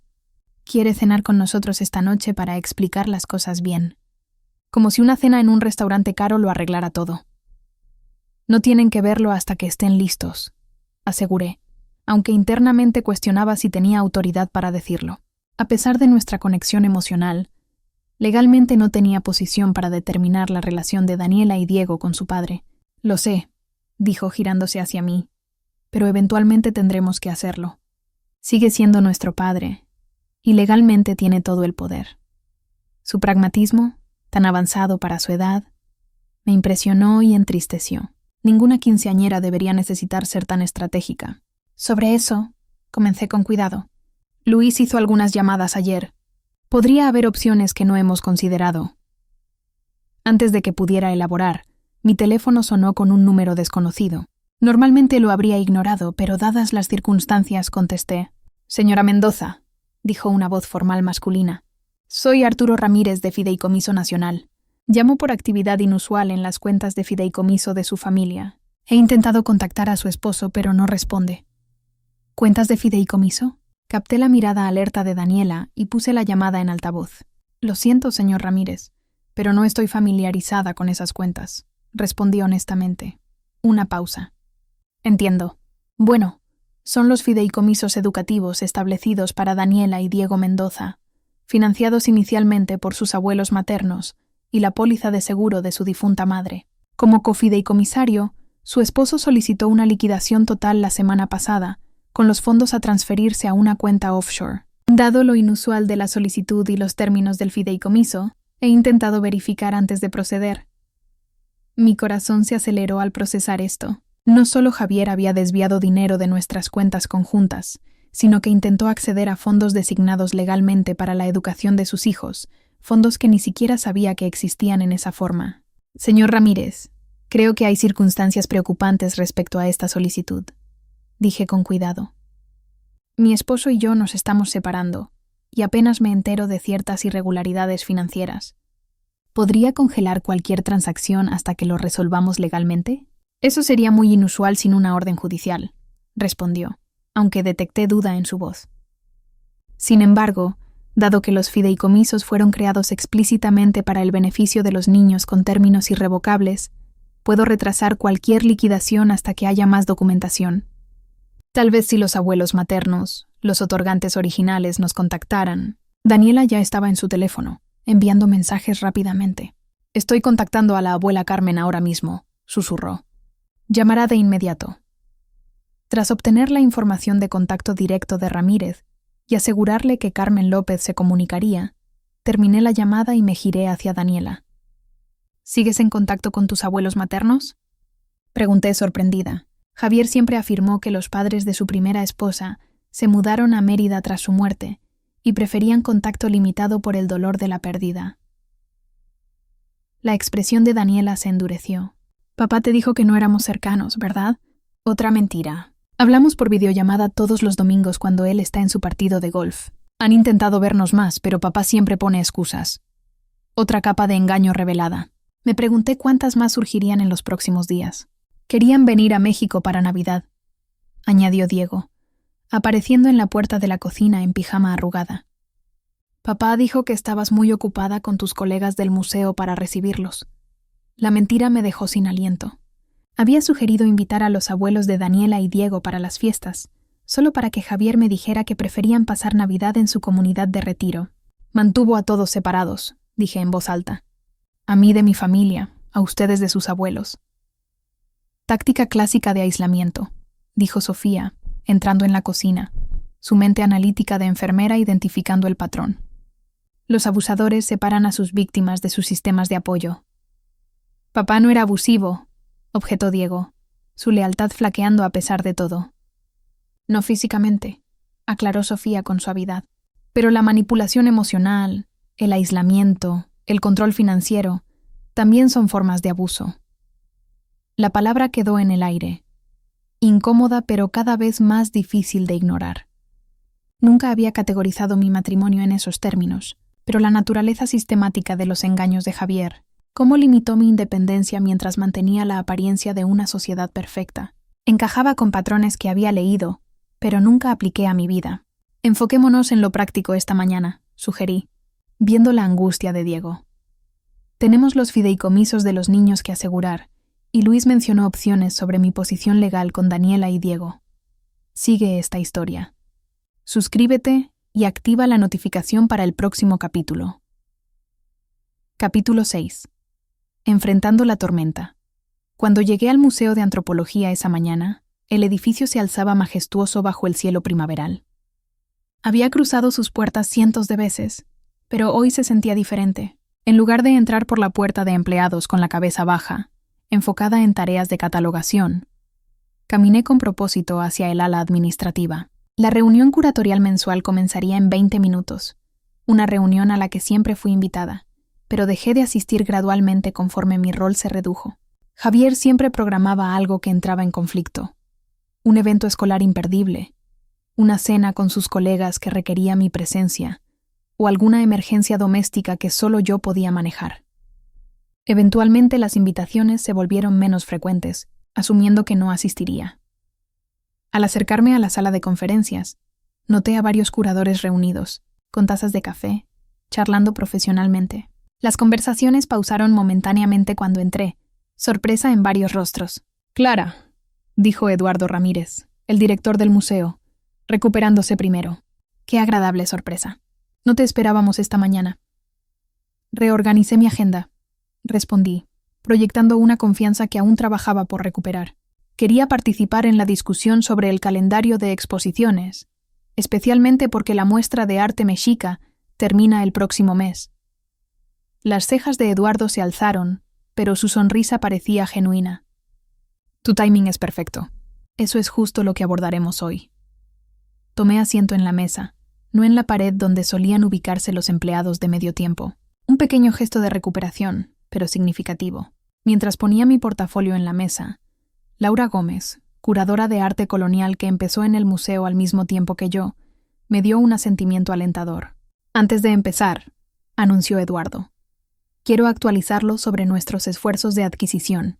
Quiere cenar con nosotros esta noche para explicar las cosas bien. Como si una cena en un restaurante caro lo arreglara todo. No tienen que verlo hasta que estén listos, aseguré, aunque internamente cuestionaba si tenía autoridad para decirlo. A pesar de nuestra conexión emocional, legalmente no tenía posición para determinar la relación de Daniela y Diego con su padre. Lo sé, dijo girándose hacia mí, pero eventualmente tendremos que hacerlo. Sigue siendo nuestro padre, y legalmente tiene todo el poder. Su pragmatismo, tan avanzado para su edad, me impresionó y entristeció. Ninguna quinceañera debería necesitar ser tan estratégica. Sobre eso, comencé con cuidado. Luis hizo algunas llamadas ayer. Podría haber opciones que no hemos considerado. Antes de que pudiera elaborar, mi teléfono sonó con un número desconocido. Normalmente lo habría ignorado, pero dadas las circunstancias contesté. «Señora Mendoza», dijo una voz formal masculina. «Soy Arturo Ramírez de Fideicomiso Nacional. Llamo por actividad inusual en las cuentas de fideicomiso de su familia. He intentado contactar a su esposo, pero no responde». «¿Cuentas de fideicomiso?» Capté la mirada alerta de Daniela y puse la llamada en altavoz. «Lo siento, señor Ramírez, pero no estoy familiarizada con esas cuentas», respondí honestamente. Una pausa. «Entiendo. Bueno, son los fideicomisos educativos establecidos para Daniela y Diego Mendoza, financiados inicialmente por sus abuelos maternos y la póliza de seguro de su difunta madre. Como cofideicomisario, su esposo solicitó una liquidación total la semana pasada, con los fondos a transferirse a una cuenta offshore. Dado lo inusual de la solicitud y los términos del fideicomiso, he intentado verificar antes de proceder. Mi corazón se aceleró al procesar esto. No solo Javier había desviado dinero de nuestras cuentas conjuntas, sino que intentó acceder a fondos designados legalmente para la educación de sus hijos, fondos que ni siquiera sabía que existían en esa forma. Señor Ramírez, creo que hay circunstancias preocupantes respecto a esta solicitud, dije con cuidado. Mi esposo y yo nos estamos separando, y apenas me entero de ciertas irregularidades financieras. ¿Podría congelar cualquier transacción hasta que lo resolvamos legalmente? Eso sería muy inusual sin una orden judicial, respondió, aunque detecté duda en su voz. Sin embargo, dado que los fideicomisos fueron creados explícitamente para el beneficio de los niños con términos irrevocables, puedo retrasar cualquier liquidación hasta que haya más documentación. Tal vez si los abuelos maternos, los otorgantes originales, nos contactaran. Daniela ya estaba en su teléfono, enviando mensajes rápidamente. «Estoy contactando a la abuela Carmen ahora mismo», susurró. «Llamará de inmediato». Tras obtener la información de contacto directo de Ramírez y asegurarle que Carmen López se comunicaría, terminé la llamada y me giré hacia Daniela. «¿Sigues en contacto con tus abuelos maternos?», pregunté sorprendida. Javier siempre afirmó que los padres de su primera esposa se mudaron a Mérida tras su muerte y preferían contacto limitado por el dolor de la pérdida. La expresión de Daniela se endureció. «Papá te dijo que no éramos cercanos, ¿verdad?» «Otra mentira. Hablamos por videollamada todos los domingos cuando él está en su partido de golf. Han intentado vernos más, pero papá siempre pone excusas. Otra capa de engaño revelada». Me pregunté cuántas más surgirían en los próximos días. «Querían venir a México para Navidad», añadió Diego, apareciendo en la puerta de la cocina en pijama arrugada. «Papá dijo que estabas muy ocupada con tus colegas del museo para recibirlos». La mentira me dejó sin aliento. Había sugerido invitar a los abuelos de Daniela y Diego para las fiestas, solo para que Javier me dijera que preferían pasar Navidad en su comunidad de retiro. «Mantuvo a todos separados», dije en voz alta. «A mí de mi familia, a ustedes de sus abuelos». «Táctica clásica de aislamiento», dijo Sofía, entrando en la cocina, su mente analítica de enfermera identificando el patrón. «Los abusadores separan a sus víctimas de sus sistemas de apoyo». «Papá no era abusivo», objetó Diego, su lealtad flaqueando a pesar de todo. «No físicamente», aclaró Sofía con suavidad, «pero la manipulación emocional, el aislamiento, el control financiero, también son formas de abuso». La palabra quedó en el aire, incómoda pero cada vez más difícil de ignorar. Nunca había categorizado mi matrimonio en esos términos, Pero la naturaleza sistemática de los engaños de Javier, cómo limitó mi independencia mientras mantenía la apariencia de una sociedad perfecta, encajaba con patrones que había leído, pero nunca apliqué a mi vida. Enfoquémonos en lo práctico esta mañana, sugerí, viendo la angustia de Diego. Tenemos los fideicomisos de los niños que asegurar, y Luis mencionó opciones sobre mi posición legal con Daniela y Diego. Sigue esta historia. Suscríbete y activa la notificación para el próximo capítulo. Capítulo 6. Enfrentando la tormenta. Cuando llegué al Museo de Antropología esa mañana, el edificio se alzaba majestuoso bajo el cielo primaveral. Había cruzado sus puertas cientos de veces, pero hoy se sentía diferente. En lugar de entrar por la puerta de empleados con la cabeza baja, enfocada en tareas de catalogación, caminé con propósito hacia el ala administrativa. La reunión curatorial mensual comenzaría en 20 minutos, una reunión a la que siempre fui invitada, pero dejé de asistir gradualmente conforme mi rol se redujo. Javier siempre programaba algo que entraba en conflicto. Un evento escolar imperdible, una cena con sus colegas que requería mi presencia, o alguna emergencia doméstica que solo yo podía manejar. Eventualmente las invitaciones se volvieron menos frecuentes, asumiendo que no asistiría. Al acercarme a la sala de conferencias, noté a varios curadores reunidos, con tazas de café, charlando profesionalmente. Las conversaciones pausaron momentáneamente cuando entré, sorpresa en varios rostros. «Clara», dijo Eduardo Ramírez, el director del museo, recuperándose primero. «Qué agradable sorpresa. No te esperábamos esta mañana». Reorganicé mi agenda, respondí, proyectando una confianza que aún trabajaba por recuperar. Quería participar en la discusión sobre el calendario de exposiciones, especialmente porque la muestra de arte mexica termina el próximo mes. Las cejas de Eduardo se alzaron, pero su sonrisa parecía genuina. «Tu timing es perfecto. Eso es justo lo que abordaremos hoy». Tomé asiento en la mesa, no en la pared donde solían ubicarse los empleados de medio tiempo. Un pequeño gesto de recuperación, pero significativo. Mientras ponía mi portafolio en la mesa, Laura Gómez, curadora de arte colonial que empezó en el museo al mismo tiempo que yo, me dio un asentimiento alentador. «Antes de empezar», anunció Eduardo, «quiero actualizarlo sobre nuestros esfuerzos de adquisición.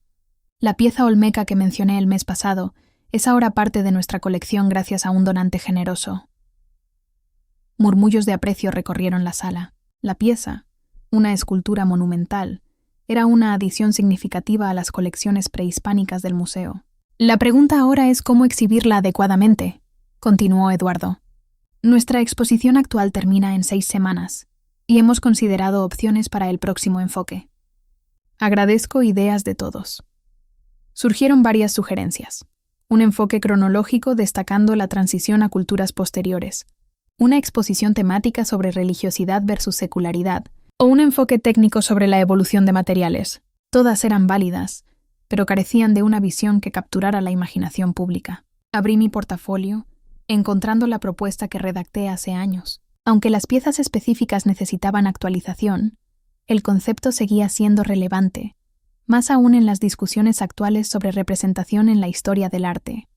La pieza olmeca que mencioné el mes pasado es ahora parte de nuestra colección gracias a un donante generoso». Murmullos de aprecio recorrieron la sala. La pieza, una escultura monumental, era una adición significativa a las colecciones prehispánicas del museo. «La pregunta ahora es cómo exhibirla adecuadamente», continuó Eduardo. «Nuestra exposición actual termina en 6 semanas, y hemos considerado opciones para el próximo enfoque. Agradezco ideas de todos». Surgieron varias sugerencias. Un enfoque cronológico destacando la transición a culturas posteriores, una exposición temática sobre religiosidad versus secularidad, o un enfoque técnico sobre la evolución de materiales. Todas eran válidas, pero carecían de una visión que capturara la imaginación pública. Abrí mi portafolio, encontrando la propuesta que redacté hace años. Aunque las piezas específicas necesitaban actualización, el concepto seguía siendo relevante, más aún en las discusiones actuales sobre representación en la historia del arte.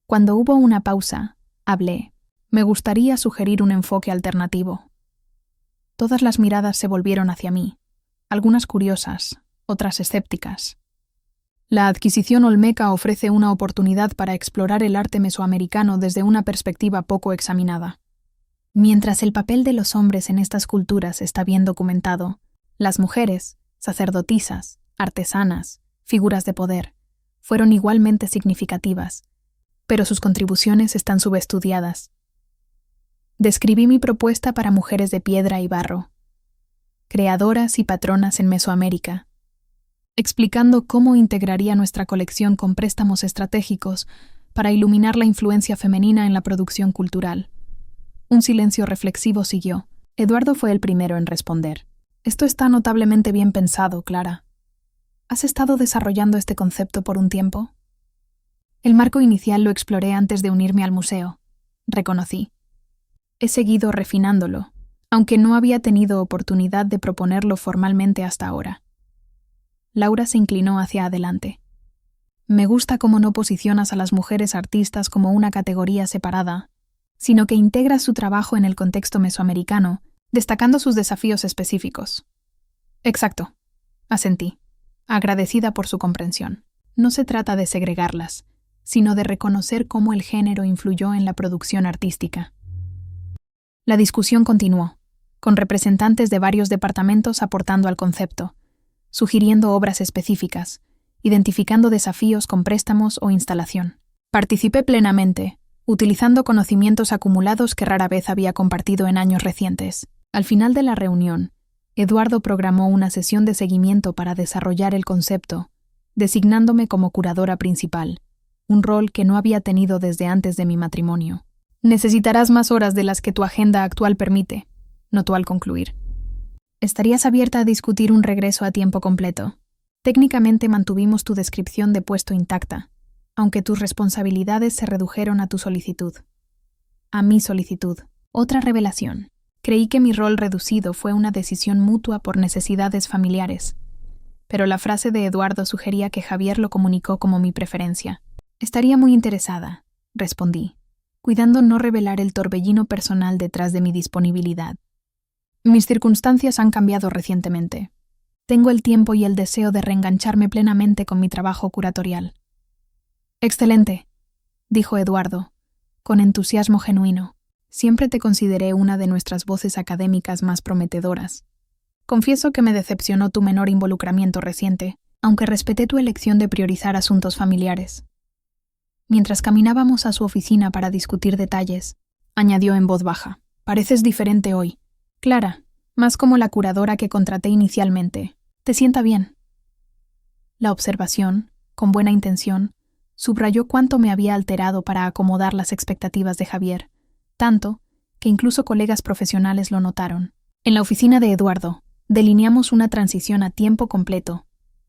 Cuando hubo una pausa, hablé. «Me gustaría sugerir un enfoque alternativo». Todas las miradas se volvieron hacia mí, algunas curiosas, otras escépticas. La adquisición olmeca ofrece una oportunidad para explorar el arte mesoamericano desde una perspectiva poco examinada. Mientras el papel de los hombres en estas culturas está bien documentado, las mujeres, sacerdotisas, artesanas, figuras de poder, fueron igualmente significativas, pero sus contribuciones están subestudiadas. Describí mi propuesta para mujeres de piedra y barro, creadoras y patronas en Mesoamérica, explicando cómo integraría nuestra colección con préstamos estratégicos para iluminar la influencia femenina en la producción cultural. Un silencio reflexivo siguió. Eduardo fue el primero en responder. «Esto está notablemente bien pensado, Clara. ¿Has estado desarrollando este concepto por un tiempo?» «El marco inicial lo exploré antes de unirme al museo», reconocí. «He seguido refinándolo, aunque no había tenido oportunidad de proponerlo formalmente hasta ahora». Laura se inclinó hacia adelante. «Me gusta cómo no posicionas a las mujeres artistas como una categoría separada, sino que integras su trabajo en el contexto mesoamericano destacando sus desafíos específicos. Exacto, asentí, agradecida por su comprensión. No se trata de segregarlas, sino de reconocer cómo el género influyó en la producción artística. La discusión continuó, con representantes de varios departamentos aportando al concepto, sugiriendo obras específicas, identificando desafíos con préstamos o instalación. Participé plenamente, utilizando conocimientos acumulados que rara vez había compartido en años recientes. Al final de la reunión, Eduardo programó una sesión de seguimiento para desarrollar el concepto, designándome como curadora principal, un rol que no había tenido desde antes de mi matrimonio. Necesitarás más horas de las que tu agenda actual permite, notó al concluir. ¿Estarías abierta a discutir un regreso a tiempo completo? Técnicamente mantuvimos tu descripción de puesto intacta, aunque tus responsabilidades se redujeron a tu solicitud. A mi solicitud. Otra revelación. Creí que mi rol reducido fue una decisión mutua por necesidades familiares, pero la frase de Eduardo sugería que Javier lo comunicó como mi preferencia. Estaría muy interesada, respondí, cuidando no revelar el torbellino personal detrás de mi disponibilidad. Mis circunstancias han cambiado recientemente. Tengo el tiempo y el deseo de reengancharme plenamente con mi trabajo curatorial. Excelente, dijo Eduardo, con entusiasmo genuino. Siempre te consideré una de nuestras voces académicas más prometedoras. Confieso que me decepcionó tu menor involucramiento reciente, aunque respeté tu elección de priorizar asuntos familiares. Mientras caminábamos a su oficina para discutir detalles, añadió en voz baja, pareces diferente hoy. Clara, más como la curadora que contraté inicialmente. ¿Te sienta bien? La observación, con buena intención, subrayó cuánto me había alterado para acomodar las expectativas de Javier, tanto que incluso colegas profesionales lo notaron. En la oficina de Eduardo, delineamos una transición a tiempo completo,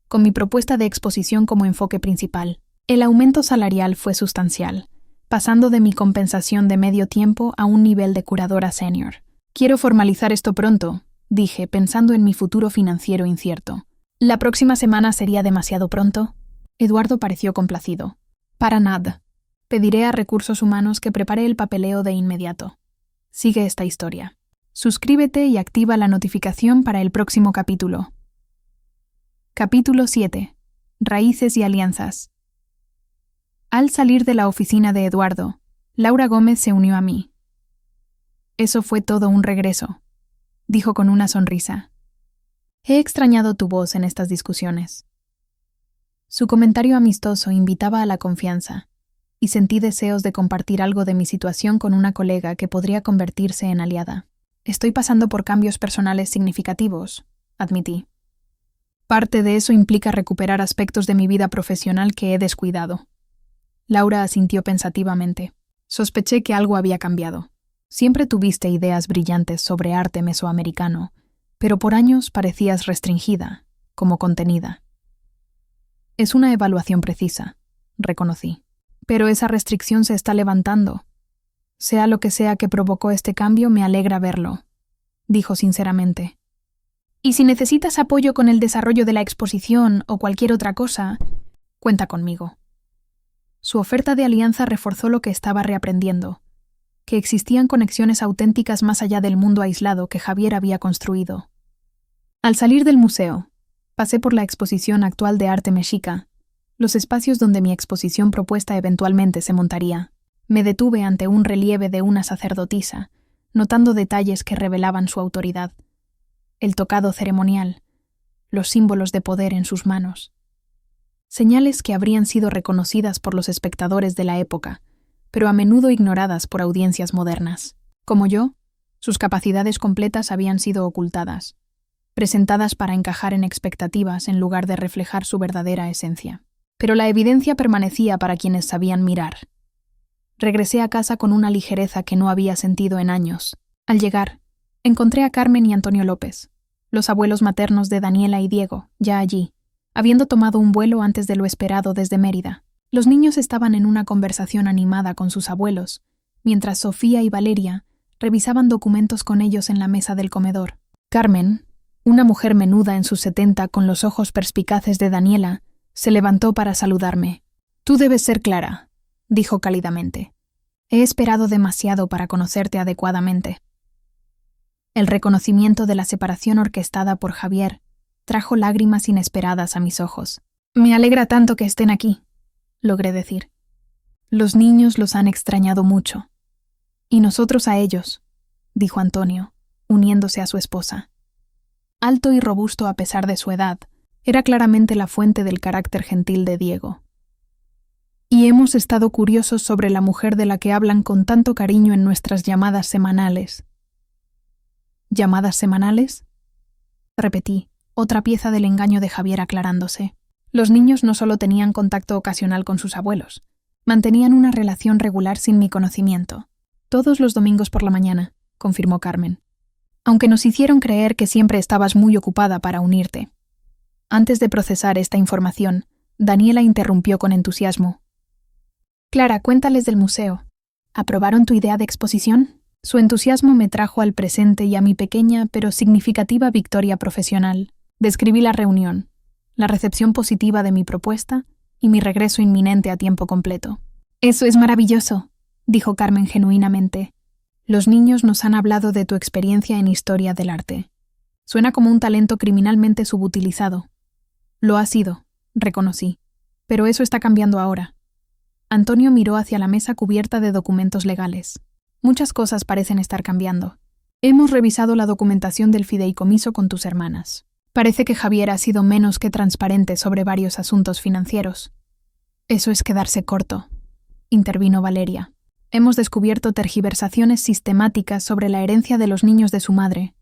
con mi propuesta de exposición como enfoque principal. El aumento salarial fue sustancial, pasando de mi compensación de medio tiempo a un nivel de curadora senior. Quiero formalizar esto pronto, dije, pensando en mi futuro financiero incierto. ¿La próxima semana sería demasiado pronto? Eduardo pareció complacido. Para nada. Pediré a Recursos Humanos que prepare el papeleo de inmediato. Sigue esta historia. Suscríbete y activa la notificación para el próximo capítulo. Capítulo 7. Raíces y alianzas. Al salir de la oficina de Eduardo, Laura Gómez se unió a mí. Eso fue todo un regreso, dijo con una sonrisa. He extrañado tu voz en estas discusiones. Su comentario amistoso invitaba a la confianza, y sentí deseos de compartir algo de mi situación con una colega que podría convertirse en aliada. Estoy pasando por cambios personales significativos, admití. Parte de eso implica recuperar aspectos de mi vida profesional que he descuidado. Laura asintió pensativamente. Sospeché que algo había cambiado. Siempre tuviste ideas brillantes sobre arte mesoamericano, pero por años parecías restringida, como contenida. Es una evaluación precisa, reconocí. Pero esa restricción se está levantando. Sea lo que sea que provocó este cambio, me alegra verlo, dijo sinceramente. Y si necesitas apoyo con el desarrollo de la exposición o cualquier otra cosa, cuenta conmigo. Su oferta de alianza reforzó lo que estaba reaprendiendo, que existían conexiones auténticas más allá del mundo aislado que Javier había construido. Al salir del museo, pasé por la exposición actual de arte mexica, los espacios donde mi exposición propuesta eventualmente se montaría. Me detuve ante un relieve de una sacerdotisa, notando detalles que revelaban su autoridad. El tocado ceremonial, los símbolos de poder en sus manos. Señales que habrían sido reconocidas por los espectadores de la época, pero a menudo ignoradas por audiencias modernas. Como yo, sus capacidades completas habían sido ocultadas, presentadas para encajar en expectativas en lugar de reflejar su verdadera esencia. Pero la evidencia permanecía para quienes sabían mirar. Regresé a casa con una ligereza que no había sentido en años. Al llegar, encontré a Carmen y Antonio López, los abuelos maternos de Daniela y Diego, ya allí, habiendo tomado un vuelo antes de lo esperado desde Mérida. Los niños estaban en una conversación animada con sus abuelos, mientras Sofía y Valeria revisaban documentos con ellos en la mesa del comedor. Carmen, una mujer menuda en sus 70 con los ojos perspicaces de Daniela, se levantó para saludarme. Tú debes ser Clara, dijo cálidamente. He esperado demasiado para conocerte adecuadamente. El reconocimiento de la separación orquestada por Javier trajo lágrimas inesperadas a mis ojos. Me alegra tanto que estén aquí, logré decir. Los niños los han extrañado mucho. Y nosotros a ellos, dijo Antonio, uniéndose a su esposa. Alto y robusto a pesar de su edad, era claramente la fuente del carácter gentil de Diego. Y hemos estado curiosos sobre la mujer de la que hablan con tanto cariño en nuestras llamadas semanales. ¿Llamadas semanales? Repetí, otra pieza del engaño de Javier aclarándose. Los niños no solo tenían contacto ocasional con sus abuelos, mantenían una relación regular sin mi conocimiento. Todos los domingos por la mañana, confirmó Carmen. Aunque nos hicieron creer que siempre estabas muy ocupada para unirte. Antes de procesar esta información, Daniela interrumpió con entusiasmo. Clara, cuéntales del museo. ¿Aprobaron tu idea de exposición? Su entusiasmo me trajo al presente y a mi pequeña pero significativa victoria profesional. Describí la reunión, la recepción positiva de mi propuesta y mi regreso inminente a tiempo completo. Eso es maravilloso, dijo Carmen genuinamente. Los niños nos han hablado de tu experiencia en historia del arte. Suena como un talento criminalmente subutilizado. Lo ha sido, reconocí, pero eso está cambiando ahora. Antonio miró hacia la mesa cubierta de documentos legales. Muchas cosas parecen estar cambiando. Hemos revisado la documentación del fideicomiso con tus hermanas. Parece que Javier ha sido menos que transparente sobre varios asuntos financieros. Eso es quedarse corto, intervino Valeria. Hemos descubierto tergiversaciones sistemáticas sobre la herencia de los niños de su madre,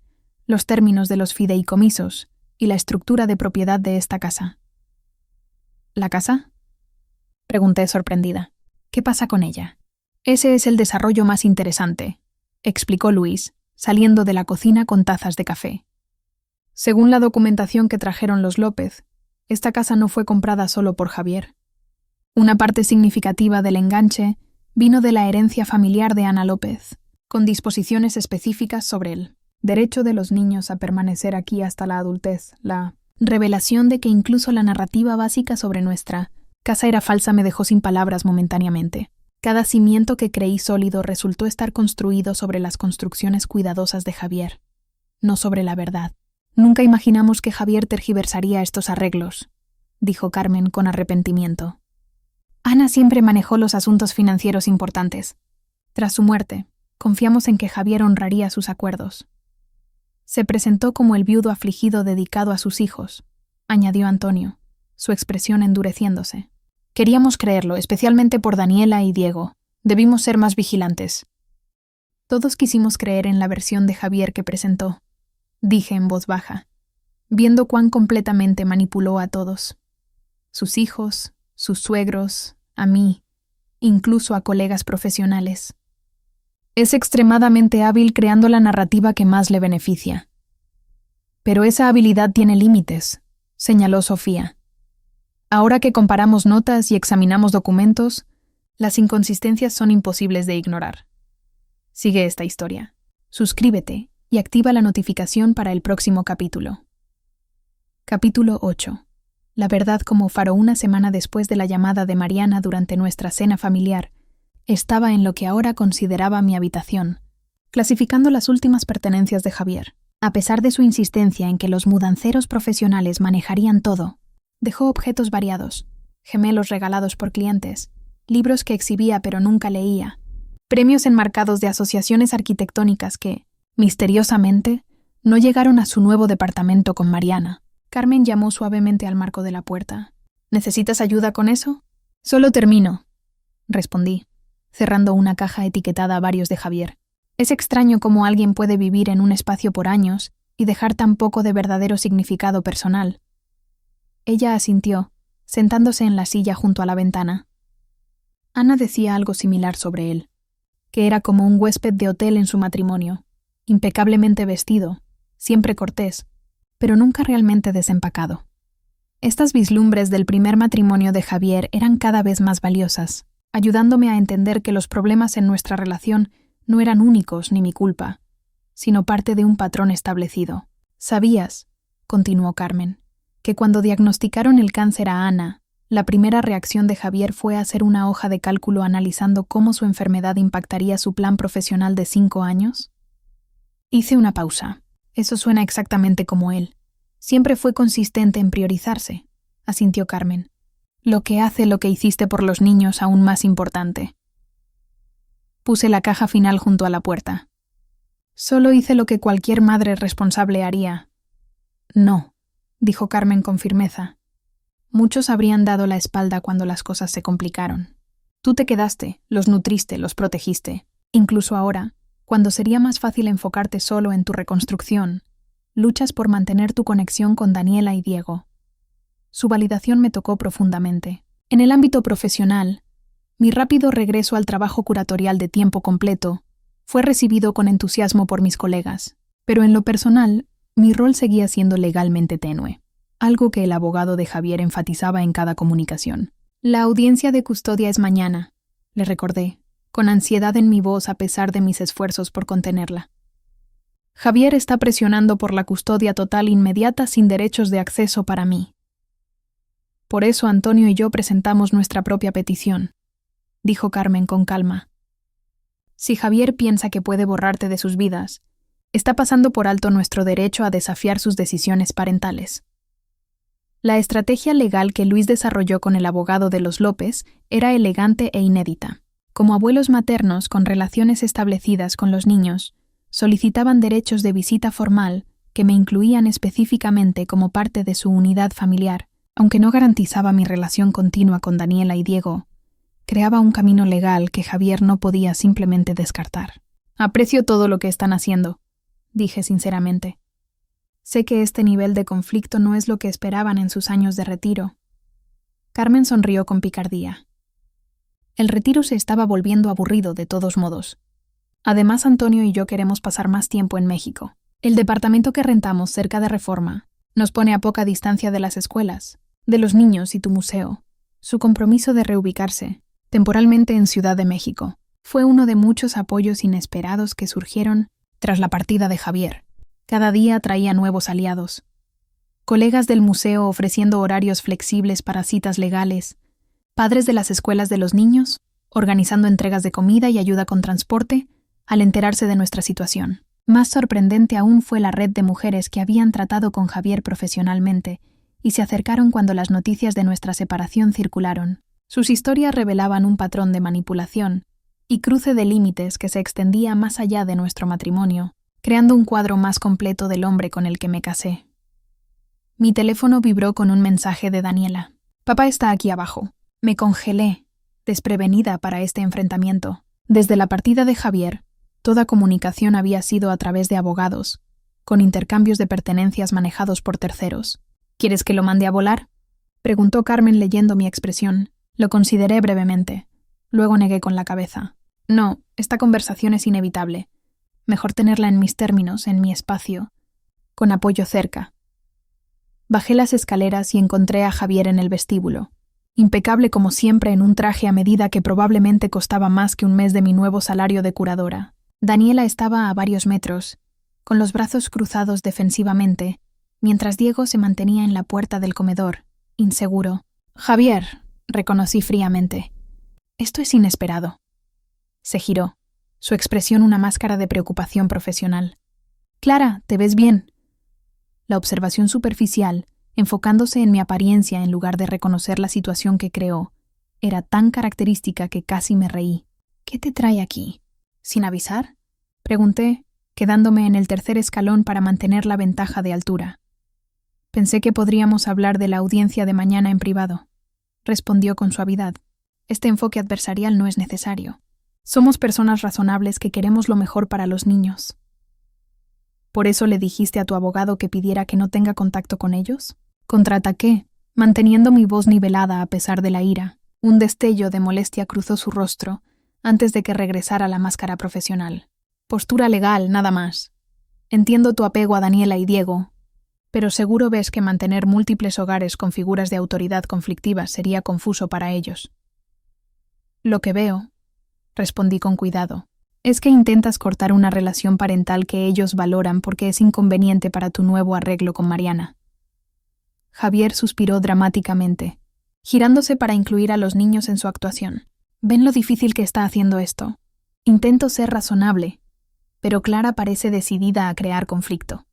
los términos de los fideicomisos y la estructura de propiedad de esta casa. ¿La casa? Pregunté sorprendida. ¿Qué pasa con ella? Ese es el desarrollo más interesante, explicó Luis, saliendo de la cocina con tazas de café. Según la documentación que trajeron los López, esta casa no fue comprada solo por Javier. Una parte significativa del enganche vino de la herencia familiar de Ana López, con disposiciones específicas sobre el derecho de los niños a permanecer aquí hasta la adultez. La revelación de que incluso la narrativa básica sobre nuestra casa era falsa me dejó sin palabras momentáneamente. Cada cimiento que creí sólido resultó estar construido sobre las construcciones cuidadosas de Javier, no sobre la verdad. Nunca imaginamos que Javier tergiversaría estos arreglos, dijo Carmen con arrepentimiento. Ana siempre manejó los asuntos financieros importantes. Tras su muerte, confiamos en que Javier honraría sus acuerdos. Se presentó como el viudo afligido dedicado a sus hijos, añadió Antonio, su expresión endureciéndose. Queríamos creerlo, especialmente por Daniela y Diego. Debimos ser más vigilantes. Todos quisimos creer en la versión de Javier que presentó, dije en voz baja, viendo cuán completamente manipuló a todos. Sus hijos, sus suegros, a mí, incluso a colegas profesionales. Es extremadamente hábil creando la narrativa que más le beneficia. Pero esa habilidad tiene límites, señaló Sofía. Ahora que comparamos notas y examinamos documentos, las inconsistencias son imposibles de ignorar. Sigue esta historia. Suscríbete y activa la notificación para el próximo capítulo. Capítulo 8. La verdad como faro. Una semana después de la llamada de Mariana durante nuestra cena familiar, estaba en lo que ahora consideraba mi habitación, clasificando las últimas pertenencias de Javier. A pesar de su insistencia en que los mudanceros profesionales manejarían todo, dejó objetos variados, gemelos regalados por clientes, libros que exhibía pero nunca leía, premios enmarcados de asociaciones arquitectónicas que, misteriosamente, no llegaron a su nuevo departamento con Mariana. Carmen llamó suavemente al marco de la puerta. ¿Necesitas ayuda con eso? Solo termino, respondí, cerrando una caja etiquetada a varios de Javier. Es extraño cómo alguien puede vivir en un espacio por años y dejar tan poco de verdadero significado personal. Ella asintió, sentándose en la silla junto a la ventana. Ana decía algo similar sobre él, que era como un huésped de hotel en su matrimonio, impecablemente vestido, siempre cortés, pero nunca realmente desempacado. Estas vislumbres del primer matrimonio de Javier eran cada vez más valiosas, ayudándome a entender que los problemas en nuestra relación no eran únicos ni mi culpa, sino parte de un patrón establecido. ¿Sabías?, continuó Carmen, que cuando diagnosticaron el cáncer a Ana, la primera reacción de Javier fue hacer una hoja de cálculo analizando cómo su enfermedad impactaría su plan profesional de 5 años? Hice una pausa. Eso suena exactamente como él. Siempre fue consistente en priorizarse, asintió Carmen. Lo que hace lo que hiciste por los niños aún más importante. Puse la caja final junto a la puerta. Solo hice lo que cualquier madre responsable haría. No, dijo Carmen con firmeza. Muchos habrían dado la espalda cuando las cosas se complicaron. Tú te quedaste, los nutriste, los protegiste. Incluso ahora, cuando sería más fácil enfocarte solo en tu reconstrucción, luchas por mantener tu conexión con Daniela y Diego. Su validación me tocó profundamente. En el ámbito profesional, mi rápido regreso al trabajo curatorial de tiempo completo fue recibido con entusiasmo por mis colegas, pero en lo personal, mi rol seguía siendo legalmente tenue, algo que el abogado de Javier enfatizaba en cada comunicación. La audiencia de custodia es mañana, le recordé, con ansiedad en mi voz a pesar de mis esfuerzos por contenerla. Javier está presionando por la custodia total inmediata sin derechos de acceso para mí. Por eso Antonio y yo presentamos nuestra propia petición, dijo Carmen con calma. Si Javier piensa que puede borrarte de sus vidas, está pasando por alto nuestro derecho a desafiar sus decisiones parentales. La estrategia legal que Luis desarrolló con el abogado de los López era elegante e inédita. Como abuelos maternos con relaciones establecidas con los niños, solicitaban derechos de visita formal que me incluían específicamente como parte de su unidad familiar, aunque no garantizaba mi relación continua con Daniela y Diego. Creaba un camino legal que Javier no podía simplemente descartar. Aprecio todo lo que están haciendo, dije sinceramente. Sé que este nivel de conflicto no es lo que esperaban en sus años de retiro. Carmen sonrió con picardía. El retiro se estaba volviendo aburrido de todos modos. Además, Antonio y yo queremos pasar más tiempo en México. El departamento que rentamos cerca de Reforma nos pone a poca distancia de las escuelas, de los niños y tu museo. Su compromiso de reubicarse temporalmente en Ciudad de México fue uno de muchos apoyos inesperados que surgieron tras la partida de Javier. Cada día traía nuevos aliados. Colegas del museo ofreciendo horarios flexibles para citas legales, padres de las escuelas de los niños, organizando entregas de comida y ayuda con transporte, al enterarse de nuestra situación. Más sorprendente aún fue la red de mujeres que habían tratado con Javier profesionalmente y se acercaron cuando las noticias de nuestra separación circularon. Sus historias revelaban un patrón de manipulación y cruce de límites que se extendía más allá de nuestro matrimonio, creando un cuadro más completo del hombre con el que me casé. Mi teléfono vibró con un mensaje de Daniela. Papá está aquí abajo. Me congelé, desprevenida para este enfrentamiento. Desde la partida de Javier, toda comunicación había sido a través de abogados, con intercambios de pertenencias manejados por terceros. ¿Quieres que lo mande a volar?, preguntó Carmen leyendo mi expresión. Lo consideré brevemente. Luego negué con la cabeza. No, esta conversación es inevitable. Mejor tenerla en mis términos, en mi espacio, con apoyo cerca. Bajé las escaleras y encontré a Javier en el vestíbulo, impecable como siempre en un traje a medida que probablemente costaba más que un mes de mi nuevo salario de curadora. Daniela estaba a varios metros, con los brazos cruzados defensivamente, mientras Diego se mantenía en la puerta del comedor, inseguro. Javier, reconocí fríamente. Esto es inesperado. Se giró, su expresión una máscara de preocupación profesional. Clara, ¿te ves bien? La observación superficial, enfocándose en mi apariencia en lugar de reconocer la situación que creó, era tan característica que casi me reí. ¿Qué te trae aquí? ¿Sin avisar?, pregunté, quedándome en el tercer escalón para mantener la ventaja de altura. Pensé que podríamos hablar de la audiencia de mañana en privado, respondió con suavidad. Este enfoque adversarial no es necesario. Somos personas razonables que queremos lo mejor para los niños. ¿Por eso le dijiste a tu abogado que pidiera que no tenga contacto con ellos? Contraataqué, manteniendo mi voz nivelada a pesar de la ira. Un destello de molestia cruzó su rostro antes de que regresara la máscara profesional. Postura legal, nada más. Entiendo tu apego a Daniela y Diego, pero seguro ves que mantener múltiples hogares con figuras de autoridad conflictivas sería confuso para ellos. Lo que veo, respondí con cuidado, es que intentas cortar una relación parental que ellos valoran porque es inconveniente para tu nuevo arreglo con Mariana. Javier suspiró dramáticamente, girándose para incluir a los niños en su actuación. ¿Ven lo difícil que está haciendo esto? Intento ser razonable. pero Clara parece decidida a crear conflicto.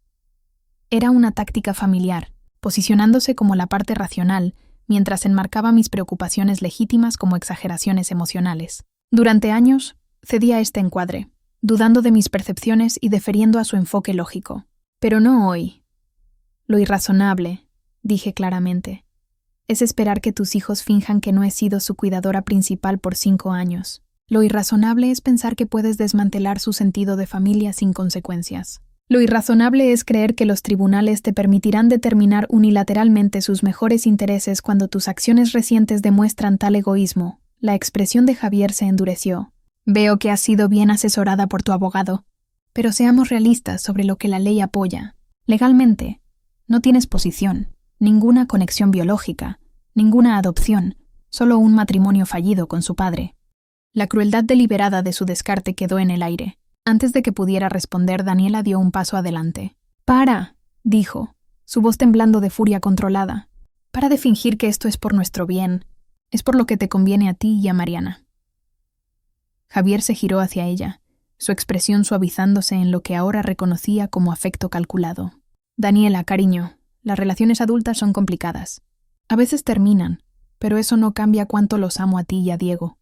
Era una táctica familiar, posicionándose como la parte racional, mientras enmarcaba mis preocupaciones legítimas como exageraciones emocionales. Durante años, cedí a este encuadre, dudando de mis percepciones y deferiendo a su enfoque lógico. Pero no hoy. Lo irrazonable, dije claramente, es esperar que tus hijos finjan que no he sido su cuidadora principal por 5 años. Lo irrazonable es pensar que puedes desmantelar su sentido de familia sin consecuencias. Lo irrazonable es creer que los tribunales te permitirán determinar unilateralmente sus mejores intereses cuando tus acciones recientes demuestran tal egoísmo. La expresión de Javier se endureció. Veo que has sido bien asesorada por tu abogado. Pero seamos realistas sobre lo que la ley apoya. Legalmente, no tienes posición, ninguna conexión biológica, ninguna adopción, solo un matrimonio fallido con su padre. La crueldad deliberada de su descarte quedó en el aire. Antes de que pudiera responder, Daniela dio un paso adelante. «¡Para!», dijo, su voz temblando de furia controlada. «Para de fingir que esto es por nuestro bien. Es por lo que te conviene a ti y a Mariana». Javier se giró hacia ella, su expresión suavizándose en lo que ahora reconocía como afecto calculado. «Daniela, cariño, las relaciones adultas son complicadas. A veces terminan, pero eso no cambia cuánto los amo a ti y a Diego».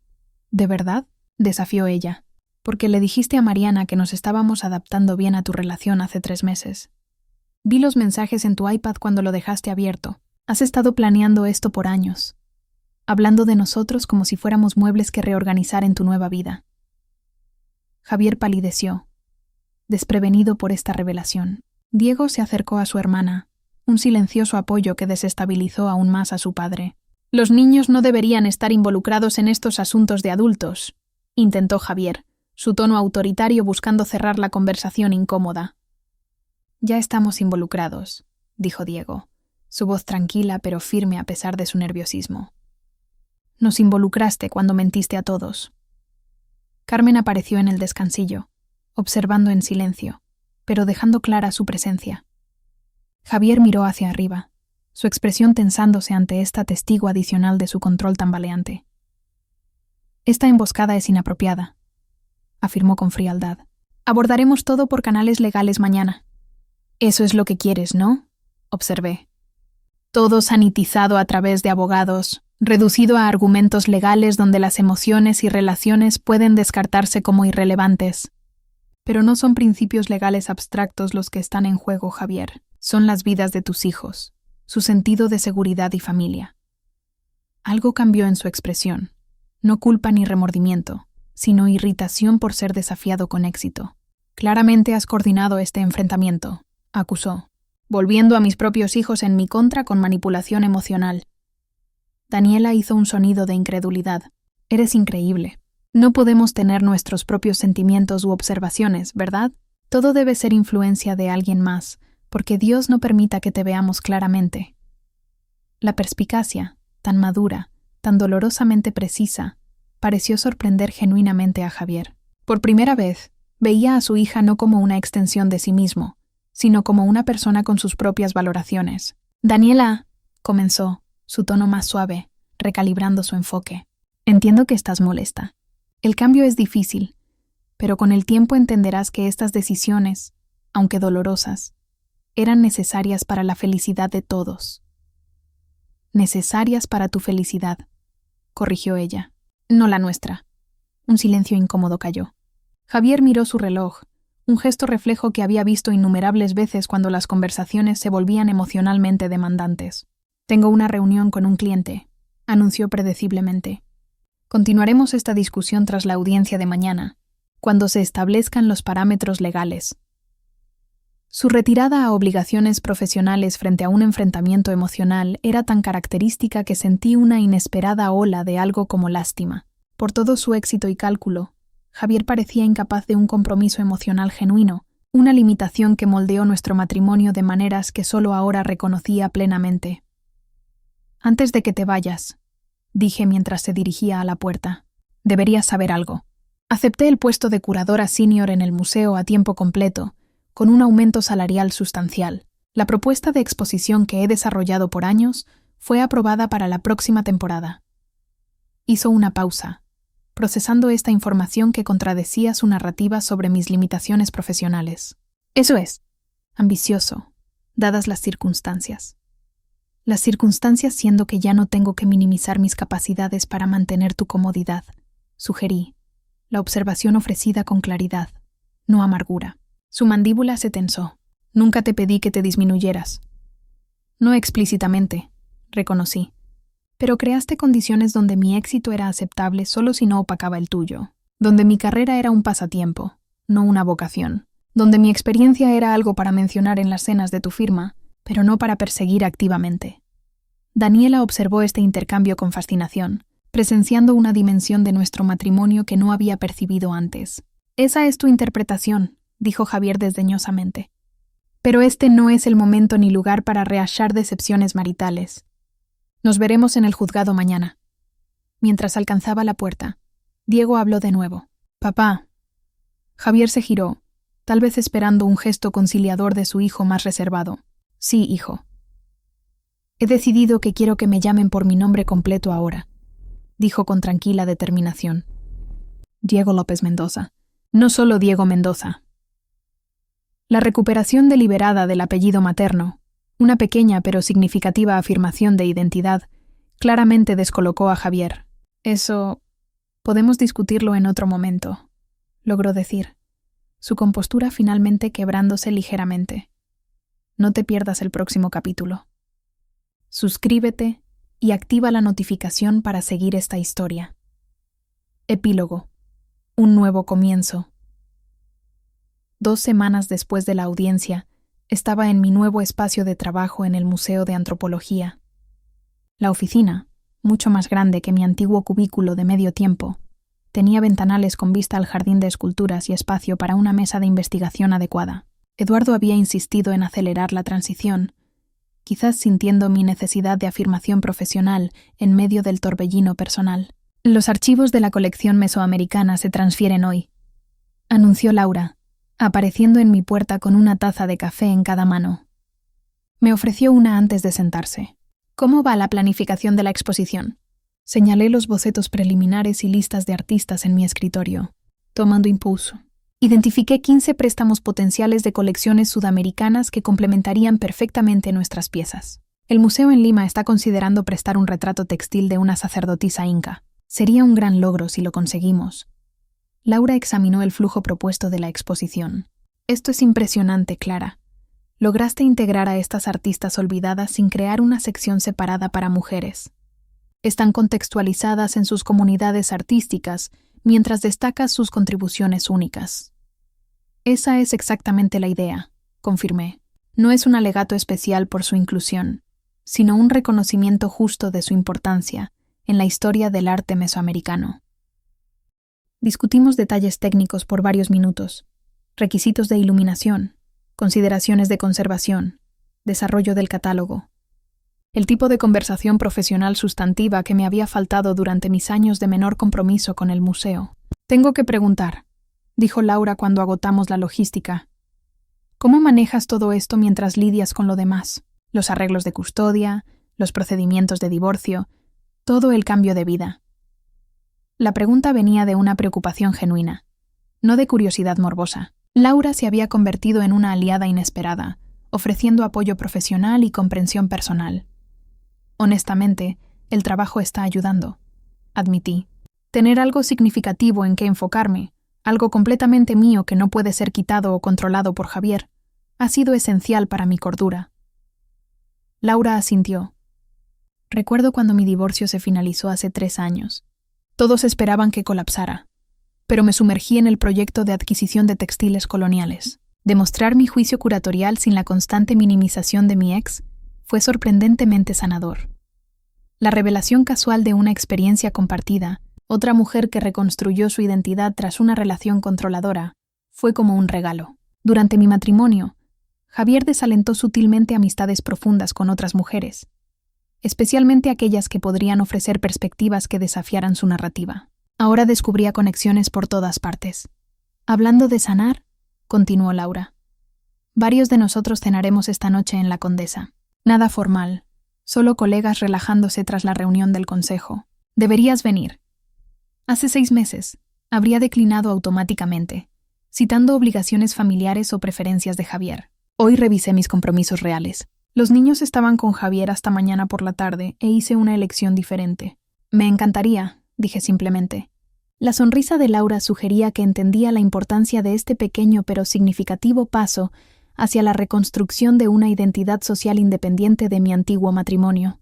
«¿De verdad?», desafió ella. «Porque le dijiste a Mariana que nos estábamos adaptando bien a tu relación hace 3 meses. Vi los mensajes en tu iPad cuando lo dejaste abierto. Has estado planeando esto por años, hablando de nosotros como si fuéramos muebles que reorganizar en tu nueva vida». Javier palideció, desprevenido por esta revelación. Diego se acercó a su hermana, un silencioso apoyo que desestabilizó aún más a su padre. «Los niños no deberían estar involucrados en estos asuntos de adultos», intentó Javier, su tono autoritario buscando cerrar la conversación incómoda. «Ya estamos involucrados», dijo Diego, su voz tranquila pero firme a pesar de su nerviosismo. «Nos involucraste cuando mentiste a todos». Carmen apareció en el descansillo, observando en silencio, pero dejando clara su presencia. Javier miró hacia arriba, su expresión tensándose ante esta testigo adicional de su control tambaleante. «Esta emboscada es inapropiada», afirmó con frialdad. «Abordaremos todo por canales legales mañana». «Eso es lo que quieres, ¿no?», observé. «Todo sanitizado a través de abogados, reducido a argumentos legales donde las emociones y relaciones pueden descartarse como irrelevantes». «Pero no son principios legales abstractos los que están en juego, Javier. Son las vidas de tus hijos, su sentido de seguridad y familia». Algo cambió en su expresión. No culpa ni remordimiento, sino irritación por ser desafiado con éxito. «Claramente has coordinado este enfrentamiento», acusó, «volviendo a mis propios hijos en mi contra con manipulación emocional». Daniela hizo un sonido de incredulidad. «Eres increíble. No podemos tener nuestros propios sentimientos u observaciones, ¿verdad? Todo debe ser influencia de alguien más, porque Dios no permita que te veamos claramente». La perspicacia, tan madura, tan dolorosamente precisa, pareció sorprender genuinamente a Javier. Por primera vez, veía a su hija no como una extensión de sí mismo, sino como una persona con sus propias valoraciones. «Daniela», comenzó, su tono más suave, recalibrando su enfoque. «Entiendo que estás molesta. El cambio es difícil, pero con el tiempo entenderás que estas decisiones, aunque dolorosas, eran necesarias para la felicidad de todos». «Necesarias para tu felicidad», corrigió ella. «No la nuestra». Un silencio incómodo cayó. Javier miró su reloj, un gesto reflejo que había visto innumerables veces cuando las conversaciones se volvían emocionalmente demandantes. «Tengo una reunión con un cliente», anunció predeciblemente. «Continuaremos esta discusión tras la audiencia de mañana, cuando se establezcan los parámetros legales». Su retirada a obligaciones profesionales frente a un enfrentamiento emocional era tan característica que sentí una inesperada ola de algo como lástima. Por todo su éxito y cálculo, Javier parecía incapaz de un compromiso emocional genuino, una limitación que moldeó nuestro matrimonio de maneras que solo ahora reconocía plenamente. «Antes de que te vayas», dije mientras se dirigía a la puerta, «deberías saber algo. Acepté el puesto de curadora senior en el museo a tiempo completo, con un aumento salarial sustancial. La propuesta de exposición que he desarrollado por años fue aprobada para la próxima temporada». Hizo una pausa, procesando esta información que contradecía su narrativa sobre mis limitaciones profesionales. Eso es, ambicioso, dadas las circunstancias. Las circunstancias siendo que ya no tengo que minimizar mis capacidades para mantener tu comodidad, sugerí, la observación ofrecida con claridad, no amargura. Su mandíbula se tensó. Nunca te pedí que te disminuyeras. No explícitamente, reconocí. Pero creaste condiciones donde mi éxito era aceptable solo si no opacaba el tuyo, donde mi carrera era un pasatiempo, no una vocación, donde mi experiencia era algo para mencionar en las cenas de tu firma, pero no para perseguir activamente. Daniela observó este intercambio con fascinación, presenciando una dimensión de nuestro matrimonio que no había percibido antes. Esa es tu interpretación, dijo Javier desdeñosamente. Pero este no es el momento ni lugar para rehashar decepciones maritales. Nos veremos en el juzgado mañana. Mientras alcanzaba la puerta, Diego habló de nuevo. Papá. Javier se giró, tal vez esperando un gesto conciliador de su hijo más reservado. Sí, hijo. He decidido que quiero que me llamen por mi nombre completo ahora, dijo con tranquila determinación. Diego López Mendoza. No solo Diego Mendoza. La recuperación deliberada del apellido materno, una pequeña pero significativa afirmación de identidad, claramente descolocó a Javier. Eso... podemos discutirlo en otro momento, logró decir, su compostura finalmente quebrándose ligeramente. No te pierdas el próximo capítulo. Suscríbete y activa la notificación para seguir esta historia. Epílogo. Un nuevo comienzo. 2 semanas después de la audiencia, estaba en mi nuevo espacio de trabajo en el Museo de Antropología. La oficina, mucho más grande que mi antiguo cubículo de medio tiempo, tenía ventanales con vista al jardín de esculturas y espacio para una mesa de investigación adecuada. Eduardo había insistido en acelerar la transición, quizás sintiendo mi necesidad de afirmación profesional en medio del torbellino personal. Los archivos de la colección mesoamericana se transfieren hoy, anunció Laura, apareciendo en mi puerta con una taza de café en cada mano. Me ofreció una antes de sentarse. ¿Cómo va la planificación de la exposición? Señalé los bocetos preliminares y listas de artistas en mi escritorio, tomando impulso. Identifiqué 15 préstamos potenciales de colecciones sudamericanas que complementarían perfectamente nuestras piezas. El museo en Lima está considerando prestar un retrato textil de una sacerdotisa inca. Sería un gran logro si lo conseguimos. Laura examinó el flujo propuesto de la exposición. Esto es impresionante, Clara. Lograste integrar a estas artistas olvidadas sin crear una sección separada para mujeres. Están contextualizadas en sus comunidades artísticas, mientras destacas sus contribuciones únicas. Esa es exactamente la idea, confirmé. No es un alegato especial por su inclusión, sino un reconocimiento justo de su importancia en la historia del arte mesoamericano. Discutimos detalles técnicos por varios minutos, requisitos de iluminación, consideraciones de conservación, desarrollo del catálogo. El tipo de conversación profesional sustantiva que me había faltado durante mis años de menor compromiso con el museo. Tengo que preguntar, dijo Laura cuando agotamos la logística. ¿Cómo manejas todo esto mientras lidias con lo demás? Los arreglos de custodia, los procedimientos de divorcio, todo el cambio de vida. La pregunta venía de una preocupación genuina, no de curiosidad morbosa. Laura se había convertido en una aliada inesperada, ofreciendo apoyo profesional y comprensión personal. Honestamente, el trabajo está ayudando, admití. Tener algo significativo en que enfocarme, algo completamente mío que no puede ser quitado o controlado por Javier, ha sido esencial para mi cordura. Laura asintió. Recuerdo cuando mi divorcio se finalizó hace 3 años. Todos esperaban que colapsara, pero me sumergí en el proyecto de adquisición de textiles coloniales. Demostrar mi juicio curatorial sin la constante minimización de mi ex fue sorprendentemente sanador. La revelación casual de una experiencia compartida, otra mujer que reconstruyó su identidad tras una relación controladora, fue como un regalo. Durante mi matrimonio, Javier desalentó sutilmente amistades profundas con otras mujeres, especialmente aquellas que podrían ofrecer perspectivas que desafiaran su narrativa. Ahora descubría conexiones por todas partes. Hablando de sanar, continuó Laura. Varios de nosotros cenaremos esta noche en la Condesa. Nada formal, solo colegas relajándose tras la reunión del consejo. Deberías venir. Hace 6 meses, habría declinado automáticamente, citando obligaciones familiares o preferencias de Javier. Hoy revisé mis compromisos reales. Los niños estaban con Javier hasta mañana por la tarde e hice una elección diferente. Me encantaría, dije simplemente. La sonrisa de Laura sugería que entendía la importancia de este pequeño pero significativo paso hacia la reconstrucción de una identidad social independiente de mi antiguo matrimonio.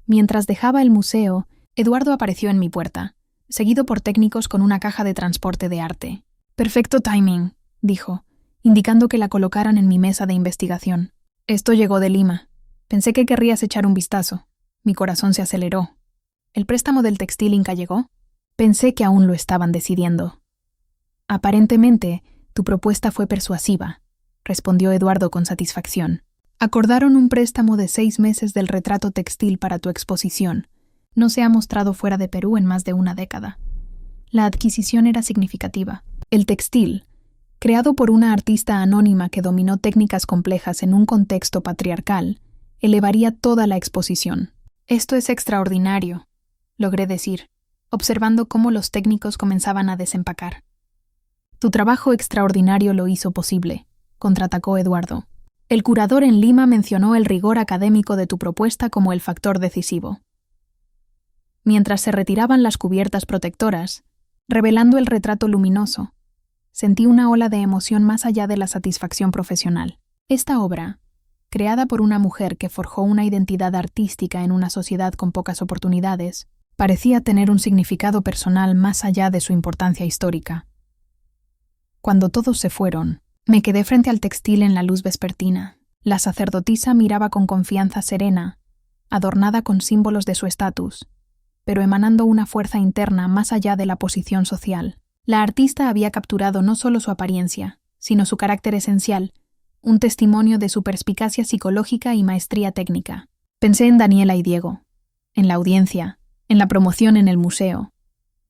Mientras dejaba el museo, Eduardo apareció en mi puerta, seguido por técnicos con una caja de transporte de arte. «Perfecto timing», dijo, indicando que la colocaran en mi mesa de investigación. «Esto llegó de Lima. Pensé que querrías echar un vistazo». Mi corazón se aceleró. ¿El préstamo del textil Inca llegó? Pensé que aún lo estaban decidiendo. «Aparentemente, tu propuesta fue persuasiva», respondió Eduardo con satisfacción. «Acordaron un préstamo de 6 meses del retrato textil para tu exposición. No se ha mostrado fuera de Perú en más de una década». La adquisición era significativa. El textil, creado por una artista anónima que dominó técnicas complejas en un contexto patriarcal, elevaría toda la exposición. «Esto es extraordinario», logré decir, observando cómo los técnicos comenzaban a desempacar. «Tu trabajo extraordinario lo hizo posible», contraatacó Eduardo. «El curador en Lima mencionó el rigor académico de tu propuesta como el factor decisivo». Mientras se retiraban las cubiertas protectoras, revelando el retrato luminoso, sentí una ola de emoción más allá de la satisfacción profesional. Esta obra, creada por una mujer que forjó una identidad artística en una sociedad con pocas oportunidades, parecía tener un significado personal más allá de su importancia histórica. Cuando todos se fueron, me quedé frente al textil en la luz vespertina. La sacerdotisa miraba con confianza serena, adornada con símbolos de su estatus, pero emanando una fuerza interna más allá de la posición social. La artista había capturado no solo su apariencia, sino su carácter esencial, un testimonio de su perspicacia psicológica y maestría técnica. Pensé en Daniela y Diego, en la audiencia, en la promoción en el museo,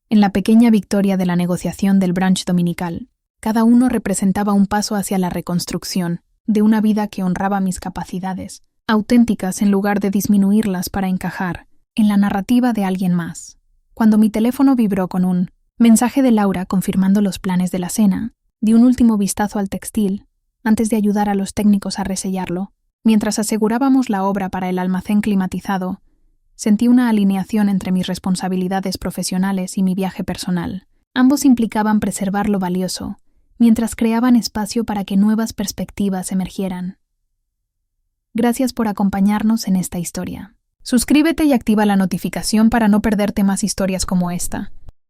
en la pequeña victoria de la negociación del brunch dominical. Cada uno representaba un paso hacia la reconstrucción de una vida que honraba mis capacidades, auténticas en lugar de disminuirlas para encajar en la narrativa de alguien más. Cuando mi teléfono vibró con un mensaje de Laura confirmando los planes de la cena, di un último vistazo al textil antes de ayudar a los técnicos a resellarlo. Mientras asegurábamos la obra para el almacén climatizado, sentí una alineación entre mis responsabilidades profesionales y mi viaje personal. Ambos implicaban preservar lo valioso, mientras creaban espacio para que nuevas perspectivas emergieran. Gracias por acompañarnos en esta historia. Suscríbete y activa la notificación para no perderte más historias como esta.